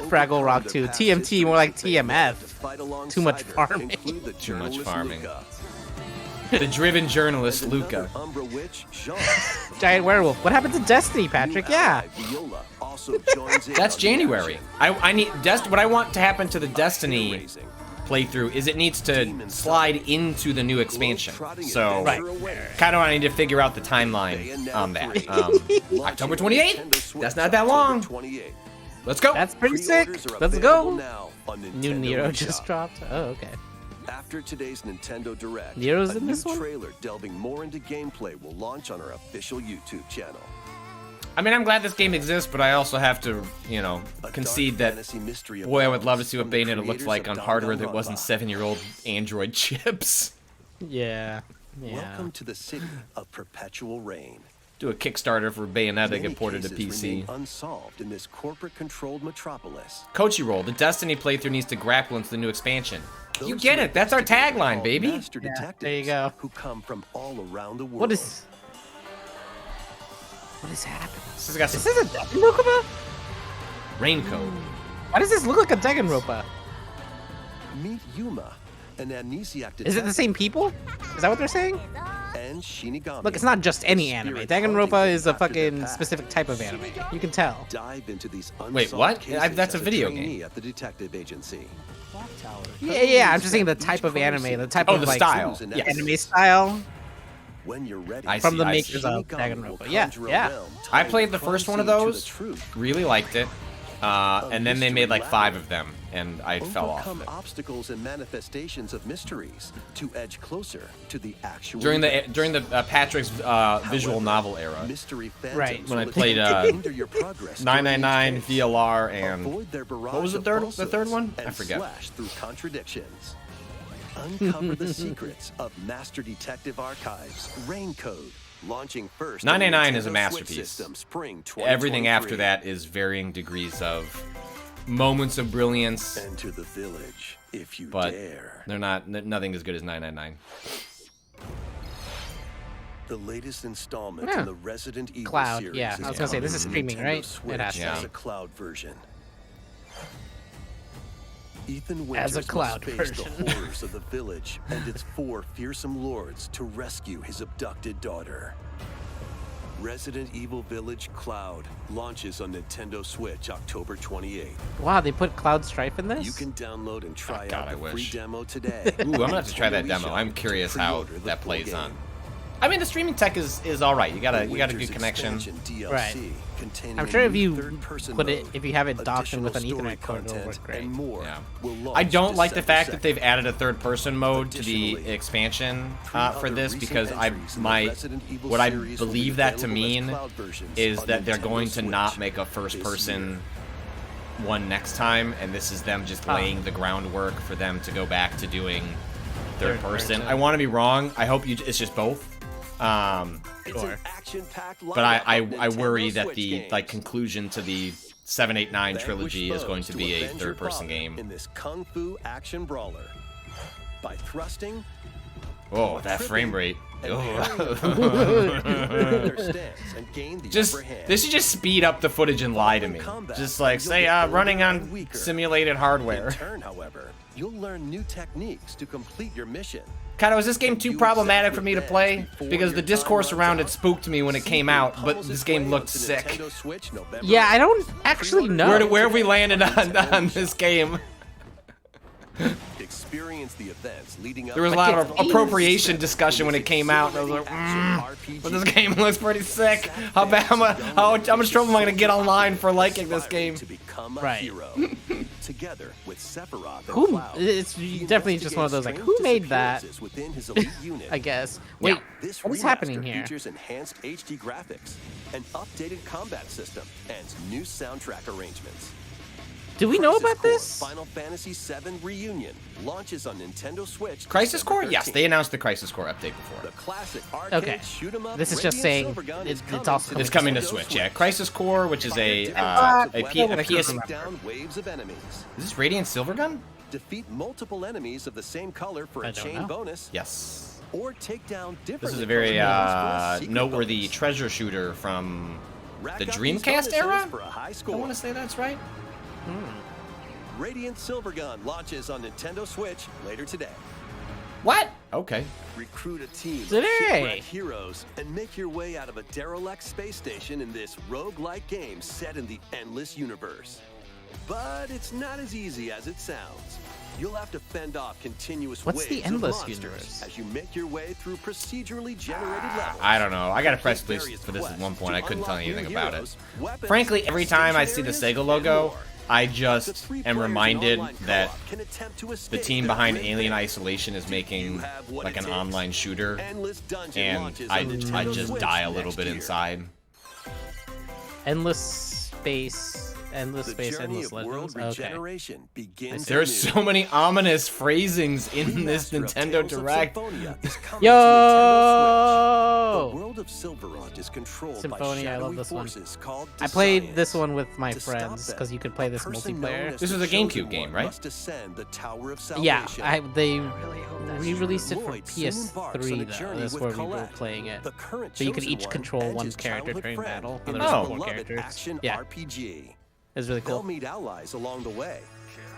[SPEAKER 9] Fraggle Rock 2. TMT, more like TMF. Too much farming.
[SPEAKER 1] Too much farming. The driven journalist, Luca.
[SPEAKER 9] Giant werewolf. What happened to Destiny, Patrick? Yeah.
[SPEAKER 1] That's January. I need what I want to happen to the Destiny playthrough is it needs to slide into the new expansion. So, kind of I need to figure out the timeline on that. October 28th? That's not that long. Let's go.
[SPEAKER 9] That's pretty sick. Let's go. New Nero just dropped. Oh, okay.
[SPEAKER 7] After today's Nintendo Direct,
[SPEAKER 9] Nero's
[SPEAKER 7] a
[SPEAKER 9] in this
[SPEAKER 7] new
[SPEAKER 9] one?
[SPEAKER 7] trailer delving more into gameplay will launch on our official YouTube channel.
[SPEAKER 1] I mean, I'm glad this game exists, but I also have to, you know, concede that, boy, I would love to see what Bayonetta looks like on hardware that wasn't 7-year-old Android chips.
[SPEAKER 9] Yeah.
[SPEAKER 7] Welcome to the city of perpetual rain.
[SPEAKER 1] Do a Kickstarter for Bayonetta
[SPEAKER 7] Many
[SPEAKER 1] get ported to
[SPEAKER 7] cases
[SPEAKER 1] PC.
[SPEAKER 7] remain unsolved in this corporate-controlled metropolis.
[SPEAKER 1] Kochi Roll, the Destiny playthrough needs to grapple into the new expansion. You
[SPEAKER 7] Those
[SPEAKER 1] get
[SPEAKER 7] who
[SPEAKER 1] it. That's our
[SPEAKER 7] investigate
[SPEAKER 1] tagline,
[SPEAKER 7] are
[SPEAKER 1] baby.
[SPEAKER 7] master detectives
[SPEAKER 9] there you go.
[SPEAKER 7] Who come from all around the world.
[SPEAKER 9] What is happening?
[SPEAKER 1] This has got
[SPEAKER 9] This
[SPEAKER 1] some
[SPEAKER 9] is a Danganronpa?
[SPEAKER 1] raincoat.
[SPEAKER 9] Why does this look like a Danganronpa?
[SPEAKER 7] Meet Yuma, an amnesiac detective.
[SPEAKER 9] Is it the same people? Is that what they're saying?
[SPEAKER 7] And Shinigami.
[SPEAKER 9] Look, it's not just any anime.
[SPEAKER 7] Spirit
[SPEAKER 9] Danganronpa
[SPEAKER 7] hunting
[SPEAKER 9] is a
[SPEAKER 7] after their
[SPEAKER 9] fucking
[SPEAKER 7] past.
[SPEAKER 9] specific type of anime. You can tell.
[SPEAKER 7] Dive into these
[SPEAKER 1] Wait,
[SPEAKER 7] unsolved
[SPEAKER 1] what?
[SPEAKER 7] cases
[SPEAKER 1] That's a
[SPEAKER 7] as
[SPEAKER 1] video
[SPEAKER 7] trainee
[SPEAKER 1] game.
[SPEAKER 7] At the detective agency.
[SPEAKER 9] Yeah. I'm just saying the type of anime, the type
[SPEAKER 1] Oh,
[SPEAKER 9] of
[SPEAKER 1] the
[SPEAKER 9] like
[SPEAKER 1] style.
[SPEAKER 7] Yes.
[SPEAKER 9] anime style
[SPEAKER 7] When you're ready,
[SPEAKER 1] I
[SPEAKER 9] from
[SPEAKER 1] see,
[SPEAKER 9] the
[SPEAKER 1] I
[SPEAKER 9] makers
[SPEAKER 1] see.
[SPEAKER 9] of
[SPEAKER 7] Shinigami will
[SPEAKER 9] Danganronpa. Yeah,
[SPEAKER 7] conjure a
[SPEAKER 9] yeah.
[SPEAKER 7] realm
[SPEAKER 1] I played the first one of
[SPEAKER 7] closer to
[SPEAKER 1] those.
[SPEAKER 7] the truth.
[SPEAKER 1] Really liked it. And then they made like 5 of them, and I fell off.
[SPEAKER 7] Overcome obstacles and manifestations of mysteries to edge closer to the actual.
[SPEAKER 1] During
[SPEAKER 7] event.
[SPEAKER 1] the Patrick's visual novel era,
[SPEAKER 7] Mystery
[SPEAKER 9] Right.
[SPEAKER 7] phantoms
[SPEAKER 1] when I
[SPEAKER 7] will
[SPEAKER 1] played
[SPEAKER 7] attempt to hinder your progress during
[SPEAKER 1] 999
[SPEAKER 7] each case.
[SPEAKER 1] VLR and
[SPEAKER 7] Avoid their barrage
[SPEAKER 1] what was the
[SPEAKER 7] of
[SPEAKER 1] third
[SPEAKER 7] falsehoods
[SPEAKER 1] one? I
[SPEAKER 7] and
[SPEAKER 1] forget.
[SPEAKER 7] slash through contradictions. Uncover the secrets of Master Detective Archives Rain Code. Launching first. on
[SPEAKER 1] 999 is a
[SPEAKER 7] Nintendo Switch
[SPEAKER 1] masterpiece.
[SPEAKER 7] System, spring
[SPEAKER 1] Everything after
[SPEAKER 7] 2023.
[SPEAKER 1] that is varying degrees of moments of brilliance,
[SPEAKER 7] Enter the village if you
[SPEAKER 1] but
[SPEAKER 7] dare.
[SPEAKER 1] they're not nothing as good as 999.
[SPEAKER 7] The latest installment
[SPEAKER 9] Yeah.
[SPEAKER 7] in the Resident Evil
[SPEAKER 9] Cloud,
[SPEAKER 7] series.
[SPEAKER 9] yeah. I was gonna say, this is
[SPEAKER 7] coming to
[SPEAKER 9] streaming,
[SPEAKER 7] Nintendo
[SPEAKER 9] right?
[SPEAKER 7] Switch
[SPEAKER 9] It has to
[SPEAKER 7] as
[SPEAKER 1] be.
[SPEAKER 7] a cloud version. Ethan
[SPEAKER 9] As
[SPEAKER 7] Winters
[SPEAKER 9] a cloud
[SPEAKER 7] must face
[SPEAKER 9] version.
[SPEAKER 7] the horrors of the village and its 4 fearsome lords to rescue his abducted daughter. Resident Evil Village Cloud launches on Nintendo Switch October 28th.
[SPEAKER 9] Wow, they put Cloud Strife in this?
[SPEAKER 7] You can download and try
[SPEAKER 1] God,
[SPEAKER 7] out
[SPEAKER 1] I
[SPEAKER 7] the free
[SPEAKER 1] wish.
[SPEAKER 7] demo today.
[SPEAKER 1] Ooh, I'm gonna have to try that demo. I'm curious how that plays on. I mean, the streaming tech is all right. You got a good connection.
[SPEAKER 9] Right. I'm sure if you put it, if you have it docked in with an Ethernet cord, it'll work great.
[SPEAKER 1] Yeah. I don't like the fact that they've added a third-person mode to the expansion for this because what I believe that to mean is that they're going to not make a first-person one next time, and this is them just laying the groundwork for them to go back to doing third-person. I want to be wrong. I hope it's just both.
[SPEAKER 7] Sure.
[SPEAKER 1] But I worry that the conclusion to the 789 trilogy is going to be a third-person game.
[SPEAKER 7] In this kung fu action brawler. by thrusting.
[SPEAKER 1] Oh, that frame rate.
[SPEAKER 7] Their stance and gain the
[SPEAKER 1] Just
[SPEAKER 7] upper hand.
[SPEAKER 1] they should just speed up the footage and lie to me. Just like say running on simulated hardware.
[SPEAKER 7] In turn, however, you'll learn new techniques to complete your mission.
[SPEAKER 1] Cado, is this game too problematic for me to play? Because the discourse around it spooked me when it came out, but this game looked sick.
[SPEAKER 9] Yeah, I don't actually know.
[SPEAKER 1] Where have we landed on this game?
[SPEAKER 7] Experience the events leading up.
[SPEAKER 1] There was a lot of appropriation discussion when it came out, and I was like, but this game looks pretty sick. How much trouble am I gonna get online for liking this game?
[SPEAKER 7] To become a
[SPEAKER 9] Right.
[SPEAKER 7] hero. Together with Sephiroth and
[SPEAKER 9] Who?
[SPEAKER 7] Cloud,
[SPEAKER 9] It's definitely just one of those like, who made that?
[SPEAKER 7] within his elite unit.
[SPEAKER 9] I guess. Wait,
[SPEAKER 7] This
[SPEAKER 9] what is
[SPEAKER 7] remaster
[SPEAKER 9] happening here?
[SPEAKER 7] features enhanced HD graphics, an updated combat system, and new soundtrack arrangements.
[SPEAKER 9] Do we know
[SPEAKER 7] Crisis
[SPEAKER 9] about
[SPEAKER 7] Core
[SPEAKER 9] this?
[SPEAKER 7] Final Fantasy VII Reunion launches on Nintendo Switch.
[SPEAKER 1] Crisis
[SPEAKER 7] December
[SPEAKER 1] Core? Yes,
[SPEAKER 7] 13th.
[SPEAKER 1] they announced the Crisis Core update before.
[SPEAKER 7] The classic arcade
[SPEAKER 9] Okay.
[SPEAKER 7] shoot 'em up
[SPEAKER 9] This is just
[SPEAKER 7] Radiant
[SPEAKER 9] saying
[SPEAKER 7] Silvergun
[SPEAKER 9] it's
[SPEAKER 7] is
[SPEAKER 9] also
[SPEAKER 1] It's coming to
[SPEAKER 7] Nintendo
[SPEAKER 1] Switch, yeah. Crisis Core, which is a PS.
[SPEAKER 7] Take down waves of enemies.
[SPEAKER 1] Is this Radiant Silvergun?
[SPEAKER 7] Defeat multiple enemies of the same color for
[SPEAKER 9] I
[SPEAKER 7] a
[SPEAKER 9] don't
[SPEAKER 7] chain
[SPEAKER 9] know.
[SPEAKER 7] bonus.
[SPEAKER 1] Yes.
[SPEAKER 7] Or take down different.
[SPEAKER 1] This is a very noteworthy treasure shooter from the Dreamcast era?
[SPEAKER 7] For a high
[SPEAKER 1] I
[SPEAKER 7] score.
[SPEAKER 1] want to say that's right.
[SPEAKER 7] Radiant Silvergun launches on Nintendo Switch later today.
[SPEAKER 1] What? Okay.
[SPEAKER 7] Recruit a team of
[SPEAKER 9] Today.
[SPEAKER 7] shipwrecked heroes and make your way out of a derelict space station in this roguelike game set in the endless universe. But it's not as easy as it sounds. You'll have to fend off continuous
[SPEAKER 9] What's
[SPEAKER 7] waves
[SPEAKER 9] the endless
[SPEAKER 7] of monsters
[SPEAKER 9] universe?
[SPEAKER 7] as you make your way through procedurally generated levels.
[SPEAKER 1] I don't know. I got to press
[SPEAKER 7] Complete
[SPEAKER 1] this
[SPEAKER 7] various
[SPEAKER 1] for this at one
[SPEAKER 7] quests
[SPEAKER 1] point.
[SPEAKER 7] to
[SPEAKER 1] I couldn't tell
[SPEAKER 7] unlock
[SPEAKER 1] anything
[SPEAKER 7] new
[SPEAKER 1] about it.
[SPEAKER 7] heroes, weapons,
[SPEAKER 1] Frankly, every time I see the
[SPEAKER 7] station
[SPEAKER 1] Sega
[SPEAKER 7] areas,
[SPEAKER 1] logo,
[SPEAKER 7] and more.
[SPEAKER 1] I
[SPEAKER 7] The
[SPEAKER 1] just
[SPEAKER 7] three
[SPEAKER 1] am
[SPEAKER 7] players in
[SPEAKER 1] reminded
[SPEAKER 7] online
[SPEAKER 1] that
[SPEAKER 7] co-op can attempt to
[SPEAKER 1] the
[SPEAKER 7] escape
[SPEAKER 1] team
[SPEAKER 7] the
[SPEAKER 1] behind
[SPEAKER 7] grid
[SPEAKER 1] Alien
[SPEAKER 7] there.
[SPEAKER 1] Isolation is making
[SPEAKER 7] have what
[SPEAKER 1] like
[SPEAKER 7] it
[SPEAKER 1] an
[SPEAKER 7] takes?
[SPEAKER 1] online shooter,
[SPEAKER 7] Endless dungeon
[SPEAKER 1] and
[SPEAKER 7] launches
[SPEAKER 1] I
[SPEAKER 7] on Nintendo
[SPEAKER 1] just
[SPEAKER 7] Switch
[SPEAKER 1] die a little
[SPEAKER 7] next
[SPEAKER 1] bit
[SPEAKER 7] year.
[SPEAKER 1] inside.
[SPEAKER 9] Endless space, endless
[SPEAKER 7] The
[SPEAKER 9] space,
[SPEAKER 7] journeyendless of world
[SPEAKER 9] legends. Okay.
[SPEAKER 7] regeneration begins.
[SPEAKER 1] There's
[SPEAKER 7] anew.
[SPEAKER 1] so many ominous phrasings in this
[SPEAKER 7] Remaster of
[SPEAKER 1] Nintendo
[SPEAKER 7] Tales of
[SPEAKER 1] Direct.
[SPEAKER 7] Symphonia is coming to Nintendo Switch.
[SPEAKER 9] Yo!
[SPEAKER 7] The world of Silverrod is controlled by
[SPEAKER 9] Symphonia, I love
[SPEAKER 7] shadowy
[SPEAKER 9] this one.
[SPEAKER 7] forces called
[SPEAKER 9] I played
[SPEAKER 7] Science.
[SPEAKER 9] this one with my
[SPEAKER 7] To stop
[SPEAKER 9] friends
[SPEAKER 7] them,
[SPEAKER 9] because you could play this
[SPEAKER 7] a person known
[SPEAKER 9] multiplayer.
[SPEAKER 7] as
[SPEAKER 1] This
[SPEAKER 7] the
[SPEAKER 1] was a GameCube
[SPEAKER 7] Chosen
[SPEAKER 1] game,
[SPEAKER 7] One
[SPEAKER 1] right?
[SPEAKER 7] must ascend the Tower of
[SPEAKER 9] Yeah,
[SPEAKER 7] Salvation.
[SPEAKER 9] they re-released it for
[SPEAKER 7] Lloyd soon embarks on a
[SPEAKER 9] PS3 though.
[SPEAKER 7] journey
[SPEAKER 9] That's
[SPEAKER 7] with
[SPEAKER 9] where we were
[SPEAKER 7] Colette,
[SPEAKER 9] playing it.
[SPEAKER 7] the current
[SPEAKER 9] But you could
[SPEAKER 7] Chosen
[SPEAKER 9] each
[SPEAKER 7] One,
[SPEAKER 9] control
[SPEAKER 7] and
[SPEAKER 9] one
[SPEAKER 7] his
[SPEAKER 9] character
[SPEAKER 7] childhood
[SPEAKER 9] during
[SPEAKER 7] friend
[SPEAKER 9] battle.
[SPEAKER 7] in
[SPEAKER 9] And
[SPEAKER 7] this
[SPEAKER 9] there was four
[SPEAKER 7] beloved
[SPEAKER 9] characters.
[SPEAKER 7] action
[SPEAKER 9] Yeah,
[SPEAKER 7] RPG.
[SPEAKER 9] it was really
[SPEAKER 7] They'll
[SPEAKER 9] cool.
[SPEAKER 7] meet allies along the way,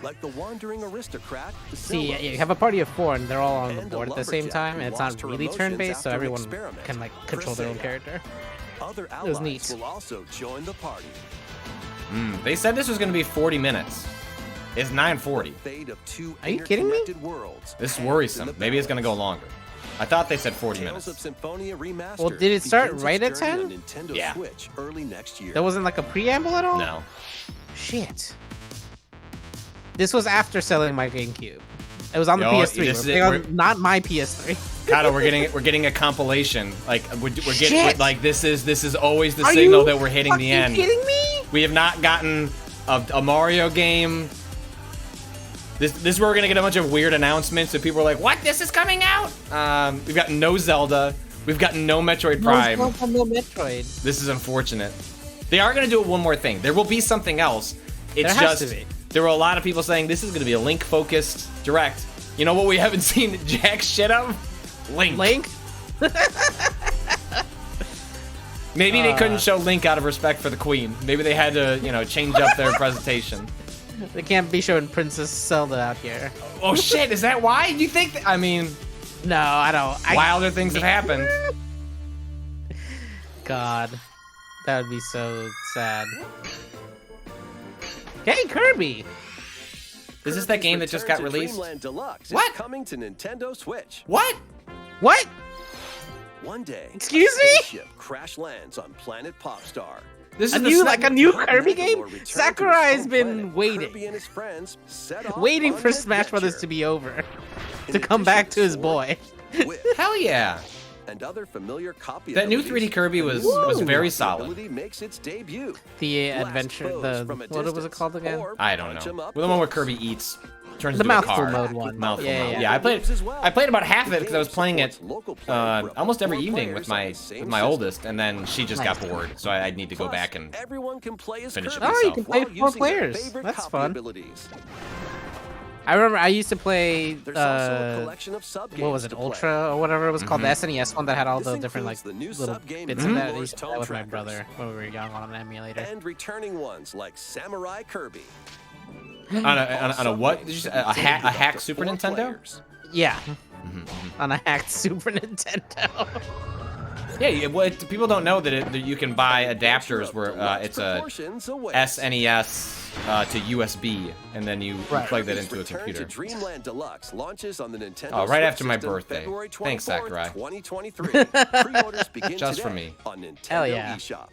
[SPEAKER 7] like the wandering aristocrat.
[SPEAKER 9] See,
[SPEAKER 7] Basilos,
[SPEAKER 9] you have a party of 4 and they're all on the
[SPEAKER 7] and a
[SPEAKER 9] board at the same
[SPEAKER 7] lumberjack
[SPEAKER 9] time,
[SPEAKER 7] who
[SPEAKER 9] and it's
[SPEAKER 7] lost
[SPEAKER 9] not
[SPEAKER 7] her
[SPEAKER 9] really
[SPEAKER 7] emotions
[SPEAKER 9] turn-based, so
[SPEAKER 7] after an
[SPEAKER 9] everyone
[SPEAKER 7] experiment.
[SPEAKER 9] can like control their own
[SPEAKER 7] Priscilla.
[SPEAKER 9] character.
[SPEAKER 7] Other
[SPEAKER 9] was
[SPEAKER 7] allies
[SPEAKER 9] neat.
[SPEAKER 7] will also join the party.
[SPEAKER 1] They said this was going to be 40 minutes. It's 9:40.
[SPEAKER 7] Fate of two
[SPEAKER 9] Are you kidding me?
[SPEAKER 7] interconnected worlds.
[SPEAKER 1] This is
[SPEAKER 7] hangs
[SPEAKER 1] worrisome.
[SPEAKER 7] in the
[SPEAKER 1] Maybe it's going to go
[SPEAKER 7] balance.
[SPEAKER 1] longer. I thought they said 40
[SPEAKER 7] Tales of
[SPEAKER 1] minutes.
[SPEAKER 7] Symphonia Remastered.
[SPEAKER 9] Well, did it start
[SPEAKER 7] begins
[SPEAKER 9] right
[SPEAKER 7] its
[SPEAKER 9] at
[SPEAKER 7] journey
[SPEAKER 9] 10?
[SPEAKER 7] on Nintendo
[SPEAKER 1] Yeah.
[SPEAKER 7] Switch early next year.
[SPEAKER 9] There wasn't like a preamble at all?
[SPEAKER 1] No.
[SPEAKER 9] Shit. This was after selling my GameCube. It was on the
[SPEAKER 1] Yo,
[SPEAKER 9] PS3.
[SPEAKER 1] this is
[SPEAKER 9] We're
[SPEAKER 1] it.
[SPEAKER 9] playing on- not my PS3.
[SPEAKER 1] Cado, we're getting a compilation. Like we're getting
[SPEAKER 9] Shit.
[SPEAKER 1] like this is always the
[SPEAKER 9] Are
[SPEAKER 1] signal
[SPEAKER 9] you
[SPEAKER 1] that we're hitting the
[SPEAKER 9] fucking
[SPEAKER 1] end.
[SPEAKER 9] kidding me?
[SPEAKER 1] We have not gotten a Mario game. This is where we're gonna get a bunch of weird announcements. So people are like, "What? This is coming out?" We've got no Zelda. We've gotten no Metroid Prime.
[SPEAKER 9] No Metroid.
[SPEAKER 1] This is unfortunate. They are gonna do it one more thing. There will be something else. It's
[SPEAKER 9] There has
[SPEAKER 1] just
[SPEAKER 9] to be.
[SPEAKER 1] there were a lot of people saying this is gonna be a Link-focused Direct. You know what we haven't seen jack shit of? Link.
[SPEAKER 9] Link?
[SPEAKER 1] Maybe they couldn't show Link out of respect for the Queen. Maybe they had to, change up their presentation.
[SPEAKER 9] They can't be showing Princess Zelda out here.
[SPEAKER 1] Oh shit, is that why? Do you think I mean,
[SPEAKER 9] No, I don't.
[SPEAKER 1] wilder things have happened.
[SPEAKER 9] God. That would be so sad. Hey, Kirby!
[SPEAKER 1] Is this that game that just got
[SPEAKER 7] Return to
[SPEAKER 1] released?
[SPEAKER 7] Dreamland Deluxe
[SPEAKER 1] What?
[SPEAKER 7] is coming to Nintendo Switch.
[SPEAKER 1] What?
[SPEAKER 9] What?
[SPEAKER 7] One day,
[SPEAKER 9] Excuse
[SPEAKER 7] a
[SPEAKER 9] me?
[SPEAKER 7] spaceship crash lands on planet Popstar.
[SPEAKER 1] This
[SPEAKER 9] A
[SPEAKER 1] is
[SPEAKER 9] new,
[SPEAKER 1] the
[SPEAKER 9] like a new Kirby
[SPEAKER 7] Mandalore
[SPEAKER 9] game?
[SPEAKER 7] return to his
[SPEAKER 9] Sakurai's
[SPEAKER 7] home
[SPEAKER 9] been
[SPEAKER 7] planet.
[SPEAKER 9] waiting.
[SPEAKER 7] Kirby and his friends set off
[SPEAKER 9] Waiting
[SPEAKER 7] on
[SPEAKER 9] for
[SPEAKER 7] an
[SPEAKER 9] Smash Brothers
[SPEAKER 7] adventure.
[SPEAKER 9] to be over.
[SPEAKER 7] In
[SPEAKER 9] To come back to
[SPEAKER 7] addition
[SPEAKER 9] his
[SPEAKER 7] sword,
[SPEAKER 9] boy.
[SPEAKER 7] whip,
[SPEAKER 1] Hell yeah.
[SPEAKER 7] and other familiar copy
[SPEAKER 1] That new
[SPEAKER 7] abilities,
[SPEAKER 1] 3D Kirby was
[SPEAKER 7] the
[SPEAKER 1] very
[SPEAKER 7] new
[SPEAKER 1] solid.
[SPEAKER 7] ability makes its debut.
[SPEAKER 9] The
[SPEAKER 7] Blast
[SPEAKER 9] adventure,
[SPEAKER 7] foes
[SPEAKER 9] the
[SPEAKER 7] from a
[SPEAKER 9] what was it
[SPEAKER 7] distance,
[SPEAKER 9] called again?
[SPEAKER 7] or
[SPEAKER 1] I don't
[SPEAKER 7] punch 'em
[SPEAKER 1] know.
[SPEAKER 7] up
[SPEAKER 1] Well, the one where
[SPEAKER 7] close.
[SPEAKER 1] Kirby eats, turns
[SPEAKER 9] The
[SPEAKER 1] into a
[SPEAKER 9] mouthful
[SPEAKER 1] car.
[SPEAKER 9] mode one.
[SPEAKER 1] Mouthful
[SPEAKER 9] Yeah,
[SPEAKER 1] mode.
[SPEAKER 9] yeah.
[SPEAKER 1] Yeah, I played about half of it because I was playing it
[SPEAKER 7] Local play for up to
[SPEAKER 1] almost every
[SPEAKER 7] 4
[SPEAKER 1] evening
[SPEAKER 7] players
[SPEAKER 1] with
[SPEAKER 7] on
[SPEAKER 1] my
[SPEAKER 7] the same
[SPEAKER 1] with my
[SPEAKER 7] system.
[SPEAKER 1] oldest, and then she just got
[SPEAKER 9] Nice.
[SPEAKER 1] bored, so I'd need to go
[SPEAKER 7] Plus,
[SPEAKER 1] back and
[SPEAKER 7] everyone can play as
[SPEAKER 1] finish it
[SPEAKER 7] Kirby
[SPEAKER 9] Oh, you
[SPEAKER 1] myself.
[SPEAKER 9] can play
[SPEAKER 7] while
[SPEAKER 9] 4
[SPEAKER 7] using their
[SPEAKER 9] players.
[SPEAKER 7] favorite
[SPEAKER 9] That's
[SPEAKER 7] copy
[SPEAKER 9] fun.
[SPEAKER 7] abilities.
[SPEAKER 9] I remember I used to play.
[SPEAKER 7] There's also a collection of sub-games
[SPEAKER 9] What was it,
[SPEAKER 7] to play.
[SPEAKER 9] Ultra or whatever it was called, the SNES one that had all
[SPEAKER 7] This
[SPEAKER 9] the different like
[SPEAKER 7] includes the new
[SPEAKER 9] little
[SPEAKER 7] sub-game
[SPEAKER 9] bits of that. I
[SPEAKER 7] Wars
[SPEAKER 9] used to play
[SPEAKER 7] Tone
[SPEAKER 9] with my
[SPEAKER 7] Trackers.
[SPEAKER 9] brother when we were young on an emulator.
[SPEAKER 7] And returning ones like Samurai Kirby.
[SPEAKER 1] On a what? Did you say? A hack Super Nintendo?
[SPEAKER 7] Players.
[SPEAKER 9] Yeah, on a hacked Super Nintendo.
[SPEAKER 1] Yeah, people don't know that you can buy adapters where it's a
[SPEAKER 7] Proportions away.
[SPEAKER 1] SNES to USB, and then you plug that into a
[SPEAKER 7] Return
[SPEAKER 1] computer.
[SPEAKER 7] to Dreamland Deluxe launches on the Nintendo
[SPEAKER 1] Oh, right
[SPEAKER 7] Switch
[SPEAKER 1] after my
[SPEAKER 7] system
[SPEAKER 1] birthday.
[SPEAKER 7] February
[SPEAKER 1] Thanks,
[SPEAKER 7] 24th,
[SPEAKER 1] Sakurai.
[SPEAKER 7] 2023. Pre-orders begin
[SPEAKER 1] Just for
[SPEAKER 7] today
[SPEAKER 1] me.
[SPEAKER 7] on Nintendo
[SPEAKER 9] Hell yeah.
[SPEAKER 7] eShop.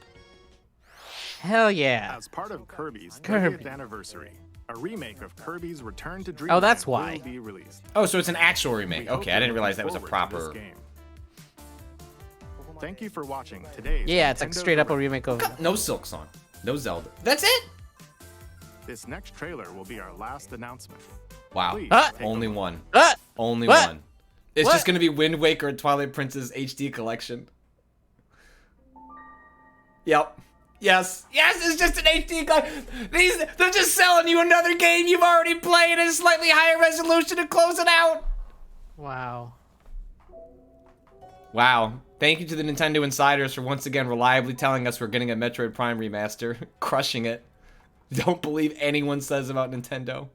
[SPEAKER 9] Hell yeah.
[SPEAKER 6] As part of Kirby's
[SPEAKER 9] Kirby.
[SPEAKER 6] 30th anniversary, a remake of Kirby's Return to
[SPEAKER 9] Oh,
[SPEAKER 6] Dreamland
[SPEAKER 9] that's why.
[SPEAKER 6] will be released.
[SPEAKER 1] Oh, so it's an actual remake.
[SPEAKER 6] We hope
[SPEAKER 1] Okay,
[SPEAKER 6] you
[SPEAKER 1] I didn't
[SPEAKER 6] look
[SPEAKER 1] realize that was a
[SPEAKER 6] forward to this
[SPEAKER 1] proper.
[SPEAKER 6] game. Thank you for watching today's
[SPEAKER 9] Yeah, it's like
[SPEAKER 6] Nintendo
[SPEAKER 9] straight up a
[SPEAKER 6] Direct.
[SPEAKER 9] remake of.
[SPEAKER 1] No Silk Song, no Zelda. That's it.
[SPEAKER 6] This next trailer will be our last announcement.
[SPEAKER 1] Wow,
[SPEAKER 6] Please
[SPEAKER 9] Huh?
[SPEAKER 6] take a
[SPEAKER 1] only
[SPEAKER 6] look.
[SPEAKER 1] one.
[SPEAKER 9] Ah!
[SPEAKER 1] Only
[SPEAKER 9] What?
[SPEAKER 1] one. It's
[SPEAKER 9] What?
[SPEAKER 1] just gonna be Wind Waker and Twilight Princess HD collection. Yep. Yes. Yes, it's just an HD collection. They're just selling you another game you've already played at a slightly higher resolution to close it out.
[SPEAKER 9] Wow.
[SPEAKER 1] Wow. Thank you to the Nintendo insiders for once again reliably telling us we're getting a Metroid Prime remaster. Crushing it. Don't believe anyone says about Nintendo.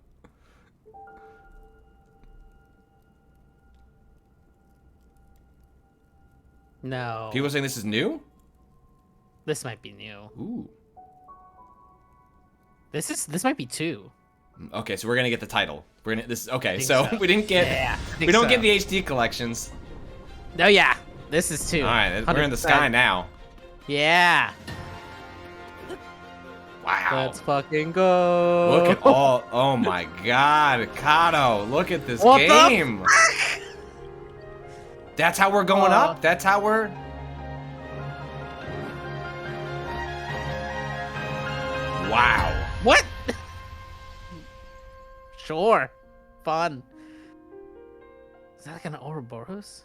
[SPEAKER 9] No.
[SPEAKER 1] People saying this is new?
[SPEAKER 9] This might be new.
[SPEAKER 1] Ooh.
[SPEAKER 9] This might be 2.
[SPEAKER 1] Okay, so we're gonna get the title. We're gonna okay.
[SPEAKER 9] Think
[SPEAKER 1] So
[SPEAKER 9] so.
[SPEAKER 1] we didn't get
[SPEAKER 9] Yeah, I
[SPEAKER 1] we
[SPEAKER 9] think
[SPEAKER 1] don't
[SPEAKER 9] so.
[SPEAKER 1] get the HD collections.
[SPEAKER 9] No, yeah. This is 2.
[SPEAKER 1] All right, we're in the
[SPEAKER 9] 100%.
[SPEAKER 1] sky now.
[SPEAKER 9] Yeah.
[SPEAKER 1] Wow.
[SPEAKER 9] Let's fucking go.
[SPEAKER 1] Look at all. Oh my God, Cado! Look at this
[SPEAKER 9] What the
[SPEAKER 1] game. That's how we're going up. That's how we're. Wow.
[SPEAKER 9] What? Sure. Fun. Is that like an Ouroboros?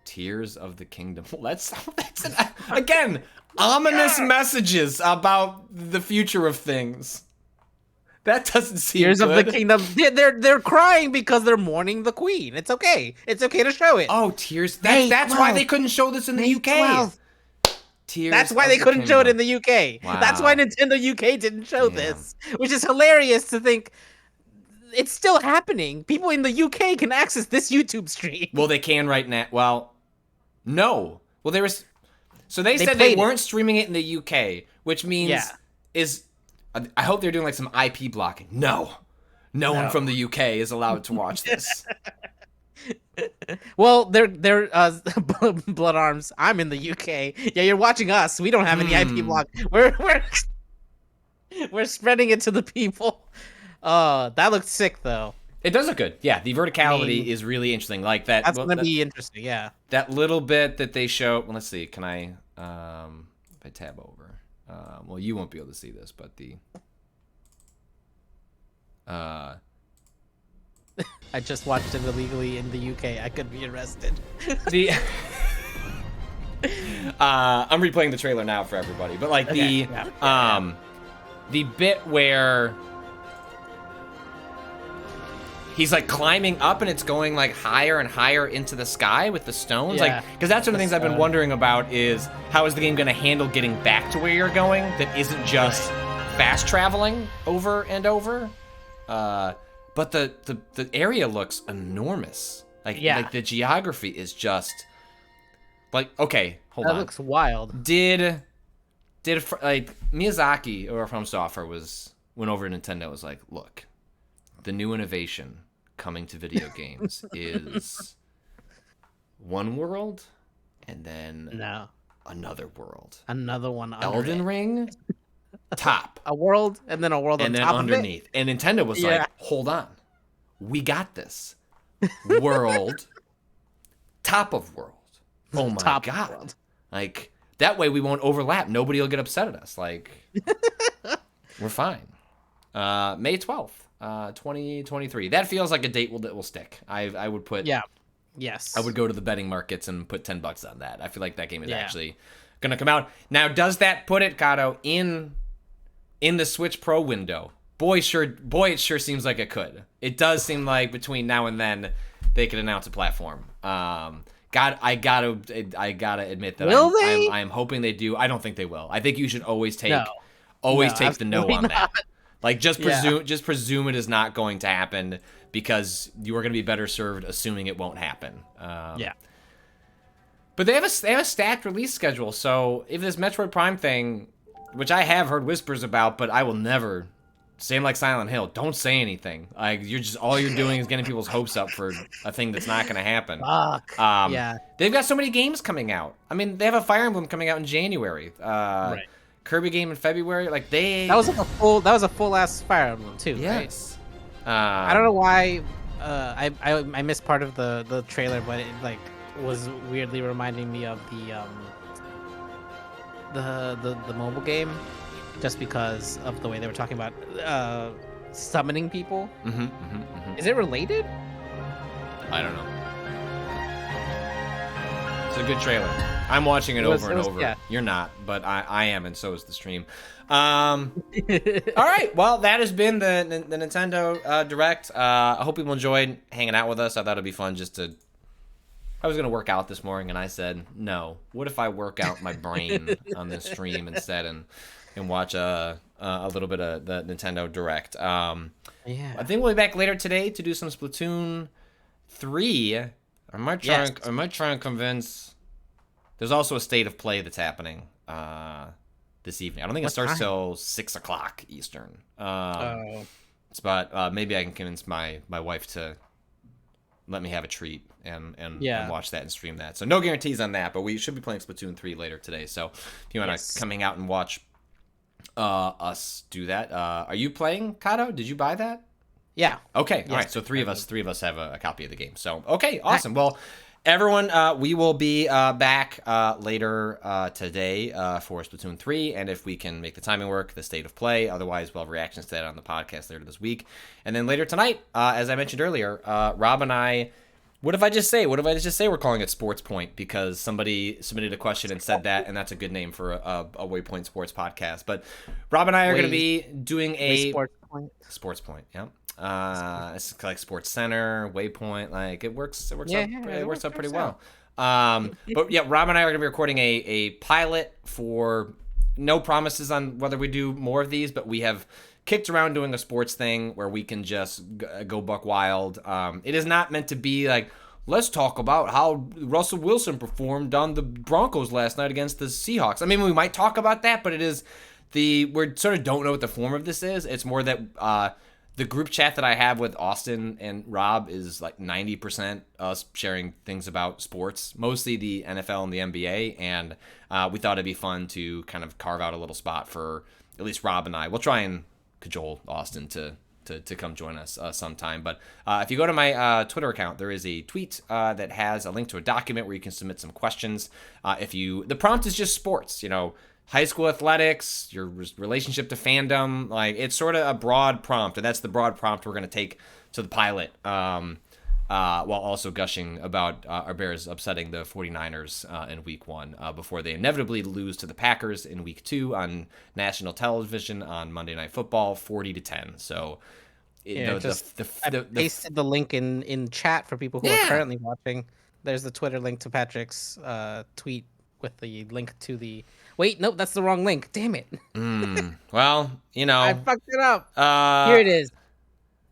[SPEAKER 1] Tears of the Kingdom. That's again ominous messages about the future of things. That doesn't seem
[SPEAKER 9] Tears
[SPEAKER 1] good.
[SPEAKER 9] of the Kingdom. They're crying because they're mourning the Queen. It's okay. It's okay to show it.
[SPEAKER 1] Oh, Tears.
[SPEAKER 9] May
[SPEAKER 1] That's why
[SPEAKER 9] 12th.
[SPEAKER 1] they couldn't show this in the
[SPEAKER 9] May
[SPEAKER 1] UK.
[SPEAKER 9] 12th.
[SPEAKER 1] Tears.
[SPEAKER 9] That's why
[SPEAKER 1] of
[SPEAKER 9] they
[SPEAKER 1] the
[SPEAKER 9] couldn't show it in
[SPEAKER 1] Kingdom.
[SPEAKER 9] the UK. That's why
[SPEAKER 1] Wow.
[SPEAKER 9] Nintendo UK didn't show
[SPEAKER 1] Damn.
[SPEAKER 9] this, which is hilarious to think it's still happening. People in the UK can access this YouTube stream.
[SPEAKER 1] Well, they can right now. Well, no. Well, there was. So they said they
[SPEAKER 9] played it.
[SPEAKER 1] weren't streaming it in the UK, which means
[SPEAKER 9] Yeah.
[SPEAKER 1] is. I hope they're doing like some IP blocking. No one from the UK is allowed to watch this.
[SPEAKER 9] Well, they're Blood Arms. I'm in the UK. Yeah, you're watching us. We don't have any IP block. We're spreading it to the people. That looked sick though.
[SPEAKER 1] It does look good. Yeah, the verticality is really interesting. Like that.
[SPEAKER 9] That's
[SPEAKER 1] well,
[SPEAKER 9] gonna be interesting. Yeah.
[SPEAKER 1] that little bit that they show. Well, let's see. Can I? If I tab over. Well, you won't be able to see this, but the.
[SPEAKER 9] I just watched it illegally in the UK. I could be arrested.
[SPEAKER 1] The. I'm replaying the trailer now for everybody, but like the bit where he's like climbing up and it's going like higher and higher into the sky with the stones,
[SPEAKER 9] Yeah.
[SPEAKER 1] like because that's one of the things I've been wondering about is how is the game going to handle getting back to where you're going that isn't just fast traveling over and over. But the area looks enormous. Like the geography is just like okay. Hold
[SPEAKER 9] That
[SPEAKER 1] on.
[SPEAKER 9] looks wild.
[SPEAKER 1] Did like Miyazaki or From Software went over to Nintendo and was like, look, the new innovation coming to video games is one world and then another world.
[SPEAKER 9] Another one.
[SPEAKER 1] Elden Ring, top.
[SPEAKER 9] A world and then a world
[SPEAKER 1] and
[SPEAKER 9] on
[SPEAKER 1] then
[SPEAKER 9] top
[SPEAKER 1] underneath.
[SPEAKER 9] of it.
[SPEAKER 1] And Nintendo was like, hold on. We got this. World, top of world. Oh my
[SPEAKER 9] Top
[SPEAKER 1] God.
[SPEAKER 9] world.
[SPEAKER 1] Like, that way we won't overlap. Nobody will get upset at us. Like, we're fine. May 12th, 2023. That feels like a date that will stick. I would put...
[SPEAKER 9] Yeah. Yes.
[SPEAKER 1] I would go to the betting markets and put $10 on that. I feel like that game is actually going to come out. Now, does that put it, Cado, in the Switch Pro window boy, it sure seems like it could. It does seem like between now and then they could announce a platform. I gotta admit that
[SPEAKER 9] Will they?
[SPEAKER 1] I'm hoping they do. I don't think they will. I think you should always take the no on
[SPEAKER 9] not.
[SPEAKER 1] that. Like just presume it is not going to happen, because you are going to be better served assuming it won't happen.
[SPEAKER 9] Yeah.
[SPEAKER 1] But they have a stacked release schedule. So if this Metroid Prime thing, which I have heard whispers about, but I will never. Same like Silent Hill. Don't say anything. Like all you're doing is getting people's hopes up for a thing that's not going to happen.
[SPEAKER 9] Fuck. Yeah.
[SPEAKER 1] They've got so many games coming out. I mean, they have a Fire Emblem coming out in January.
[SPEAKER 9] Right.
[SPEAKER 1] Kirby game in February. Like
[SPEAKER 9] that was a full ass Fire Emblem too.
[SPEAKER 1] Yes.
[SPEAKER 9] Right? I don't know why. I missed part of the trailer, but it like was weirdly reminding me of the mobile game. Just because of the way they were talking about summoning people. Is it related?
[SPEAKER 1] I don't know. It's a good trailer. I'm watching it over and over. Yeah. You're not, but I am, and so is the stream. All right, well, that has been the Nintendo Direct. I hope people enjoyed hanging out with us. I thought it'd be fun just to... I was going to work out this morning, and I said, no. What if I work out my brain on this stream instead and watch a little bit of the Nintendo Direct. Yeah. I think we'll be back later today to do some Splatoon 3. I might try and convince... There's also a State of Play that's happening this evening. I don't think it starts till 6 o'clock Eastern. But maybe I can convince my wife to let me have a treat and watch that and stream that. So no guarantees on that, but we should be playing Splatoon 3 later today. So if you want to coming out and watch us do that. Are you playing Cado? Did you buy that?
[SPEAKER 9] Yeah.
[SPEAKER 1] Okay. Yes. All right. So three of us have a copy of the game. So okay, awesome. Well, everyone, we will be back later today for Splatoon 3, and if we can make the timing work, the State of Play. Otherwise, we'll have reactions to that on the podcast later this week. And then later tonight, as I mentioned earlier, Rob and I... What if I just say we're calling it Sports Point because somebody submitted a question and said that, and that's a good name for a Waypoint Sports podcast. But Rob and I are going to be doing a Sports Point. Yeah. It's like Sports Center, Waypoint. Like it works out pretty well. But yeah, Rob and I are going to be recording a pilot for no promises on whether we do more of these, but we have kicked around doing a sports thing where we can just go buck wild. It is not meant to be like, let's talk about how Russell Wilson performed on the Broncos last night against the Seahawks. I mean, we might talk about that, but it is we sort of don't know what the form of this is. It's more that the group chat that I have with Austin and Rob is like 90% us sharing things about sports, mostly the NFL and the NBA, and we thought it'd be fun to kind of carve out a little spot for at least Rob and I. We'll try and cajole Austin to come join us sometime. But if you go to my Twitter account, there is a tweet that has a link to a document where you can submit some questions. The prompt is just sports, high school athletics, your relationship to fandom. Like it's sort of a broad prompt, and that's the broad prompt we're going to take to the pilot. While also gushing about our Bears upsetting the 49ers in Week 1 before they inevitably lose to the Packers in Week 2 on national television on Monday Night Football, 40-10. So,
[SPEAKER 9] I pasted the link in chat for people who are currently watching. There's the Twitter link to Patrick's tweet with the link to the... Wait, nope, that's the wrong link. Damn it.
[SPEAKER 1] Well,
[SPEAKER 9] I fucked it up. Here it is.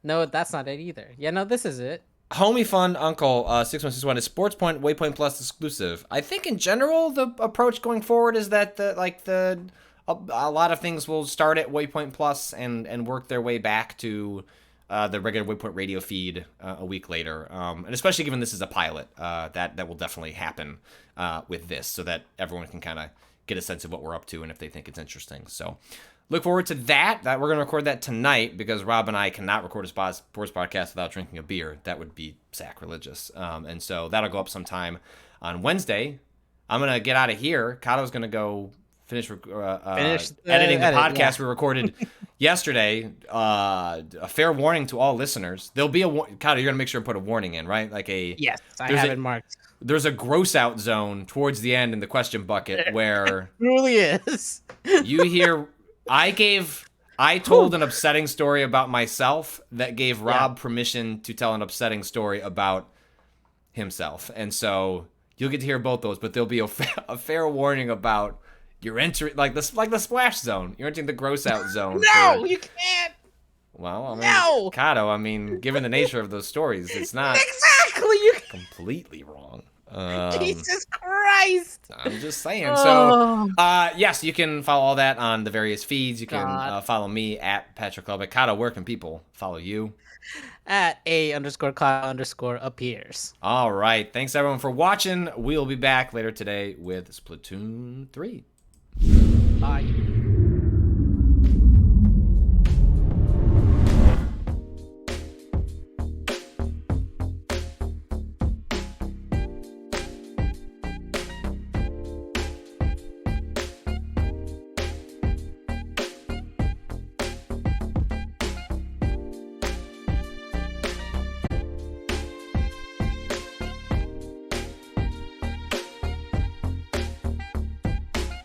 [SPEAKER 9] No, that's not it either. Yeah, no, this is it.
[SPEAKER 1] Homie Fun Uncle 6161 is Sports Point Waypoint Plus exclusive. I think in general the approach going forward is that a lot of things will start at Waypoint Plus and work their way back to the regular Waypoint radio feed a week later. And especially given this is a pilot, that will definitely happen with this, so that everyone can kind of get a sense of what we're up to and if they think it's interesting. So look forward to that. We're going to record that tonight because Rob and I cannot record a sports podcast without drinking a beer. That would be sacrilegious. And so that'll go up sometime on Wednesday. I'm going to get out of here. Cado's going to go finish editing the podcast we recorded yesterday. A fair warning to all listeners. There'll be Cado, you're going to make sure to put a warning in, right?
[SPEAKER 9] Yes, I have it marked.
[SPEAKER 1] There's a gross out zone towards the end in the question bucket where
[SPEAKER 9] it really is.
[SPEAKER 1] You hear... I gave I told an upsetting story about myself that gave Rob permission to tell an upsetting story about himself. And so you'll get to hear both those, but there'll be a fair warning about you're entering, like the splash zone. You're entering the gross out zone.
[SPEAKER 9] No, you can't.
[SPEAKER 1] Well, I mean,
[SPEAKER 9] No!
[SPEAKER 1] Cado, I mean, given the nature of those stories, it's not
[SPEAKER 9] Exactly. You
[SPEAKER 1] completely wrong.
[SPEAKER 9] Jesus Christ.
[SPEAKER 1] I'm just saying. So, yes, you can follow all that on the various feeds. You can follow me at Patrick Lubbock. Cado, where can people follow you?
[SPEAKER 9] At _Kyle_appears.
[SPEAKER 1] All right. Thanks, everyone, for watching. We'll be back later today with Splatoon 3.
[SPEAKER 9] Bye.